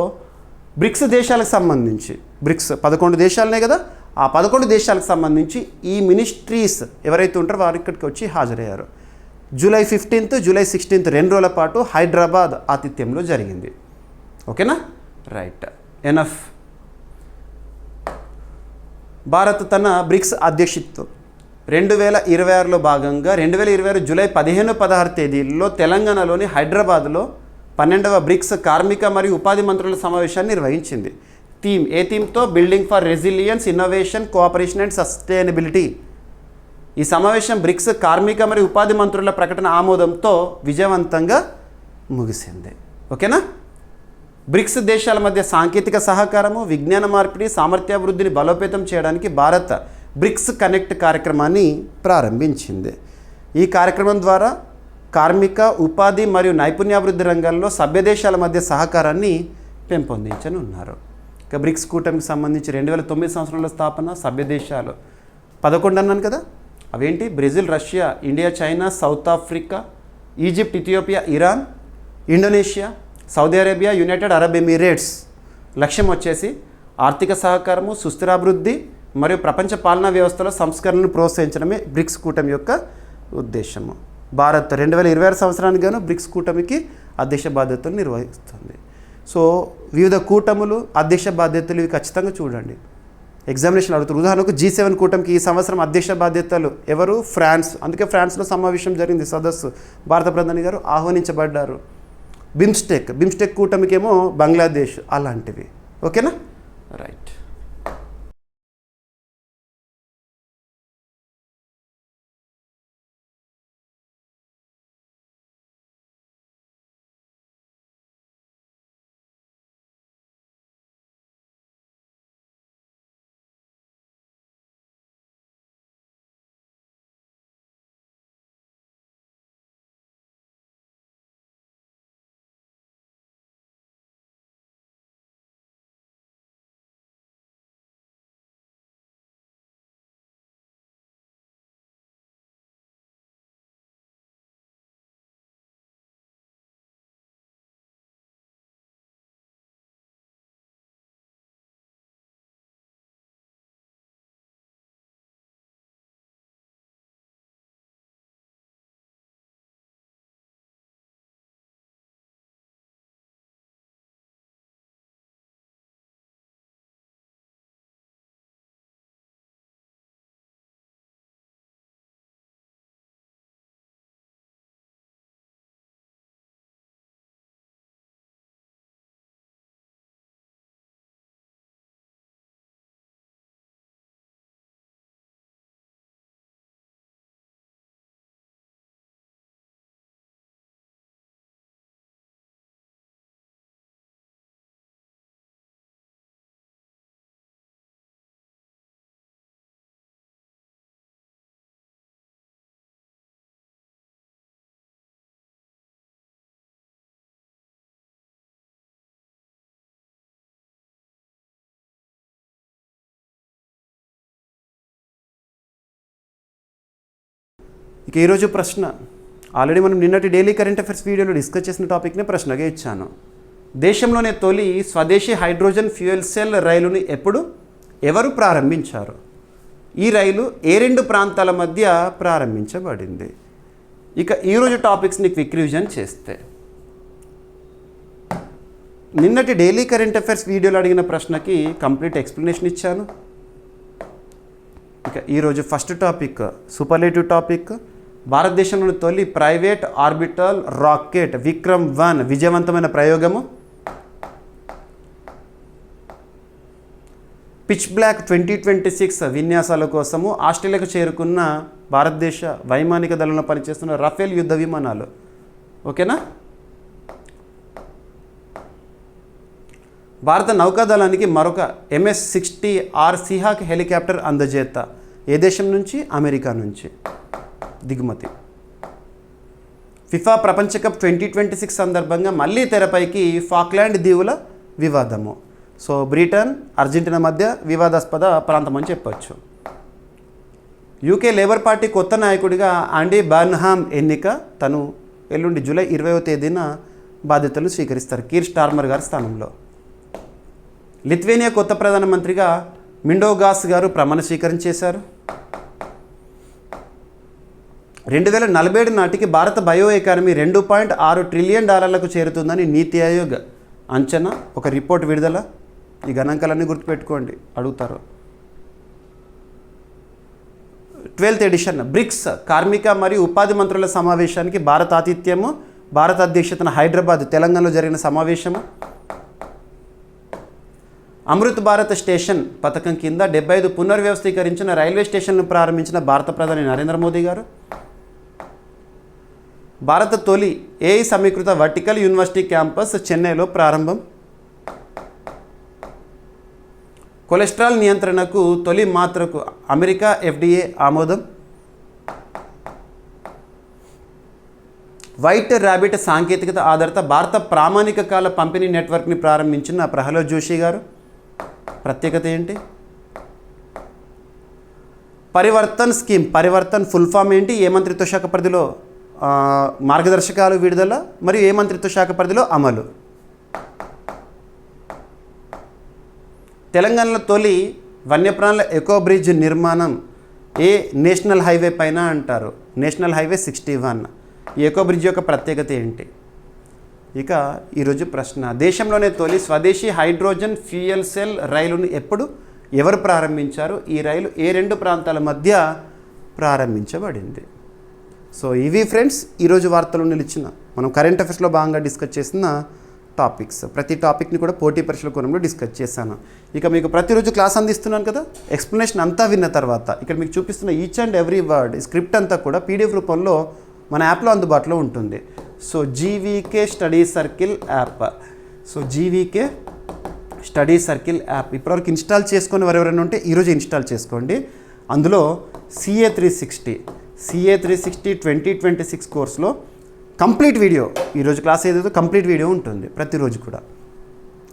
బ్రిక్స్ దేశాలకు సంబంధించి, బ్రిక్స్ 11 దేశాలనే కదా, ఆ 11 దేశాలకు సంబంధించి ఈ మినిస్ట్రీస్ ఎవరైతే ఉంటారో వారు ఇక్కడికి వచ్చి హాజరయ్యారు. జూలై 15th, జూలై 16th 2 రోజుల పాటు హైదరాబాద్ ఆతిథ్యంలో జరిగింది. ఓకేనా, రైట్, ఎనఫ్. భారత్ తన బ్రిక్స్ అధ్యక్షతతో 2026లో భాగంగా 2026 జూలై 15-16 తేదీల్లో తెలంగాణలోని హైదరాబాద్లో 12వ బ్రిక్స్ కార్మిక మరియు ఉపాధి మంత్రుల సమావేశాన్ని నిర్వహించింది. ఏ థీమ్తో? Building for resilience, innovation, cooperation and sustainability. ఈ సమావేశం బ్రిక్స్ కార్మిక మరియు ఉపాధి మంత్రుల ప్రకటన ఆమోదంతో విజయవంతంగా ముగిసింది. ఓకేనా. బ్రిక్స్ దేశాల మధ్య సాంకేతిక సహకారము, విజ్ఞాన మార్పిడి, సామర్థ్యాభివృద్ధిని బలోపేతం చేయడానికి భారత్ బ్రిక్స్ కనెక్ట్ కార్యక్రమాన్ని ప్రారంభించింది. ఈ కార్యక్రమం ద్వారా కార్మిక, ఉపాధి మరియు నైపుణ్యాభివృద్ధి రంగాల్లో సభ్య దేశాల మధ్య సహకారాన్ని పెంపొందించనున్నారు. ఇక బ్రిక్స్ కూటమికి సంబంధించి 2009 సంవత్సరంలో స్థాపన. సభ్య దేశాలు 11 అన్నాను కదా. అవేంటి? Brazil, Russia, India, China, south Africa, Egypt, Ethiopia, Iran, Indonesia, Saudi Arabia, United Arab Emirates. లక్ష్యం వచ్చేసి ఆర్థిక సహకారము, సుస్థిరాభివృద్ధి మరియు ప్రపంచ పాలనా వ్యవస్థలో సంస్కరణను ప్రోత్సహించడమే బ్రిక్స్ కూటమి యొక్క ఉద్దేశము. భారత్ 2026 సంవత్సరానికి గాను బ్రిక్స్ కూటమికి అధ్యక్ష బాధ్యతలు నిర్వహిస్తుంది. సో వివిధ కూటములు, అధ్యక్ష బాధ్యతలు ఇవి ఖచ్చితంగా చూడండి, ఎగ్జామినేషన్ అడుగుతారు. ఉదాహరణకు G7 కూటమికి ఈ సంవత్సరం అధ్యక్ష బాధ్యతలు ఎవరు? ఫ్రాన్స్. అందుకే ఫ్రాన్స్లో సమావేశం జరిగింది, సదస్సు. భారత ప్రధాని గారు ఆహ్వానించబడ్డారు. బిమ్స్టెక్ కూటమికేమో బంగ్లాదేశ్. అలాంటివి. ఓకేనా, రైట్. ఇక ఈరోజు ప్రశ్న ఆల్రెడీ మనం నిన్నటి డైలీ కరెంట్ అఫైర్స్ వీడియోలో డిస్కస్ చేసిన టాపిక్ని ప్రశ్నగా ఇచ్చాను. దేశంలోనే తొలి స్వదేశీ హైడ్రోజన్ ఫ్యూయల్ సెల్ రైలుని ఎవరు ప్రారంభించారు? ఈ రైలు ఏ రెండు ప్రాంతాల మధ్య ప్రారంభించబడింది? ఇక ఈరోజు టాపిక్స్ని క్విక్ రివిజన్ చేస్తే, నిన్నటి డైలీ కరెంట్ అఫైర్స్ వీడియోలో అడిగిన ప్రశ్నకి కంప్లీట్ ఎక్స్ప్లెనేషన్ ఇచ్చాను. ఇక ఈరోజు ఫస్ట్ టాపిక్ సూపర్లేటివ్ టాపిక్, భారతదేశంలోని తొలి ప్రైవేట్ ఆర్బిటల్ రాకెట్ విక్రమ్-1 విజయవంతమైన ప్రయోగము. పిచ్ బ్లాక్ 2026 విన్యాసాల కోసము ఆస్ట్రేలియాకు చేరుకున్న భారతదేశ వైమానిక దళంలో పనిచేస్తున్న రఫేల్ యుద్ధ విమానాలు. ఓకేనా? భారత నౌకాదళానికి మరొక MS-60R సిహాక్ హెలికాప్టర్ అందజేత. ఏ దేశం నుంచి? అమెరికా నుంచి దిగుమతి. ఫిఫా ప్రపంచ కప్ 2026 సందర్భంగా మళ్ళీ తెరపైకి ఫాక్లాండ్ దీవుల వివాదము. సో బ్రిటన్ అర్జెంటీనా మధ్య వివాదాస్పద ప్రాంతం అని చెప్పొచ్చు. యూకే లేబర్ పార్టీ కొత్త నాయకుడిగా ఆండీ బర్న్హామ్ ఎన్నిక. తను ఎల్లుండి జూలై 20వ తేదీన బాధ్యతలు స్వీకరిస్తారు కీర్ స్టార్మర్ గారి స్థానంలో. లిథువేనియా కొత్త ప్రధానమంత్రిగా మిండోగాస్ గారు ప్రమాణ స్వీకారం చేశారు. 2047 నాటికి భారత బయో ఎకానమీ $2.6 ట్రిలియన్ చేరుతుందని నీతి ఆయోగ్ అంచనా. ఒక రిపోర్ట్ విడుదల. ఈ గణాంకాలన్నీ గుర్తుపెట్టుకోండి, అడుగుతారు. 12th ఎడిషన్ బ్రిక్స్ కార్మిక మరియు ఉపాధి మంత్రుల సమావేశానికి భారత ఆతిథ్యము. భారత అధ్యక్షతన హైదరాబాద్ తెలంగాణలో జరిగిన సమావేశము. అమృత్ భారత్ స్టేషన్ పథకం కింద 75 పునర్వ్యవస్థీకరించిన రైల్వే స్టేషన్ను ప్రారంభించిన భారత ప్రధాని నరేంద్ర మోదీ గారు. భారత తొలి ఏఐ సమీకృత వర్టికల్ యూనివర్సిటీ క్యాంపస్ చెన్నైలో ప్రారంభం. కొలెస్ట్రాల్ నియంత్రణకు తొలి మాత్రకు అమెరికా FDA ఆమోదం. వైట్ ర్యాబిట్ సాంకేతికత ఆధారిత భారత ప్రామాణిక కాల పంపిణీ నెట్వర్క్ని ప్రారంభించిన ప్రహ్లాద్ జోషి గారు. ప్రత్యేకత ఏంటి? Parivartan scheme. Parivartan full form ఏంటి? ఏ మంత్రిత్వ శాఖ పరిధిలో మార్గదర్శకాలు విడుదల మరియు ఏ మంత్రిత్వ శాఖ పరిధిలో అమలు. తెలంగాణలో తొలి వన్యప్రాణుల ఎకో బ్రిడ్జ్ నిర్మాణం ఏ నేషనల్ హైవే పైన అంటారు? National highway 61. ఈ ఎకో బ్రిడ్జ్ యొక్క ప్రత్యేకత ఏంటి? ఇక ఈరోజు ప్రశ్న, దేశంలోనే తొలి స్వదేశీ హైడ్రోజన్ ఫ్యూయల్ సెల్ రైలును ఎవరు ప్రారంభించారు? ఈ రైలు ఏ రెండు ప్రాంతాల మధ్య ప్రారంభించబడింది? సో ఇవి ఫ్రెండ్స్ ఈరోజు వార్తలు నిలిచిన మనం కరెంట్ అఫైర్స్లో భాగంగా డిస్కస్ చేసిన టాపిక్స్. ప్రతి టాపిక్ని కూడా పోటీ పరీక్షల కోణంలో డిస్కస్ చేశాను. ఇక మీకు ప్రతిరోజు క్లాస్ అందిస్తున్నాను కదా, ఎక్స్ప్లెనేషన్ అంతా విన్న తర్వాత ఇక్కడ మీకు చూపిస్తున్న each and every word script అంతా కూడా PDF రూపంలో మన యాప్లో అందుబాటులో ఉంటుంది. So GVK study circle app. So GVK study circle app ఇప్పటివరకు ఇన్స్టాల్ చేసుకొని ఎవరెవరైనా ఉంటే ఈరోజు ఇన్స్టాల్ చేసుకోండి. అందులో CA 360 2026 కోర్సులో కంప్లీట్ వీడియో, ఈరోజు క్లాస్ ఏదైతే కంప్లీట్ వీడియో ఉంటుంది ప్రతిరోజు కూడా.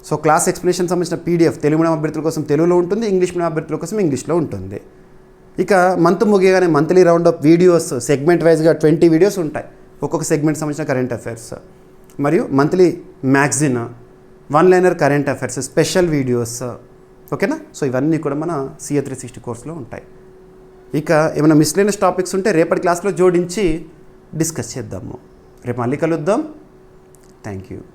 సో క్లాస్ ఎక్స్ప్లెనేషన్ సంబంధించిన PDF తెలుగు మీడియం అభ్యర్థుల కోసం తెలుగులో ఉంటుంది, ఇంగ్లీష్ మీడియం అభ్యర్థుల కోసం ఇంగ్లీష్లో ఉంటుంది. ఇక మంత్ ముగియగానే monthly round of videos segment వైజ్గా 20 వీడియోస్ ఉంటాయి ఒక్కొక్క సెగ్మెంట్ సంబంధించిన కరెంట్ అఫైర్స్. మరియు monthly magazine, 1 liner current affairs, special videos. ఓకేనా? సో ఇవన్నీ కూడా మన CA 360 కోర్సులో ఉంటాయి. ఇక ఏమైనా మిస్లేనియస్ టాపిక్స్ ఉంటే రేపటి క్లాస్లో జోడించి డిస్కస్ చేద్దాము. రేపు మళ్ళీ కలుద్దాం. Thank you.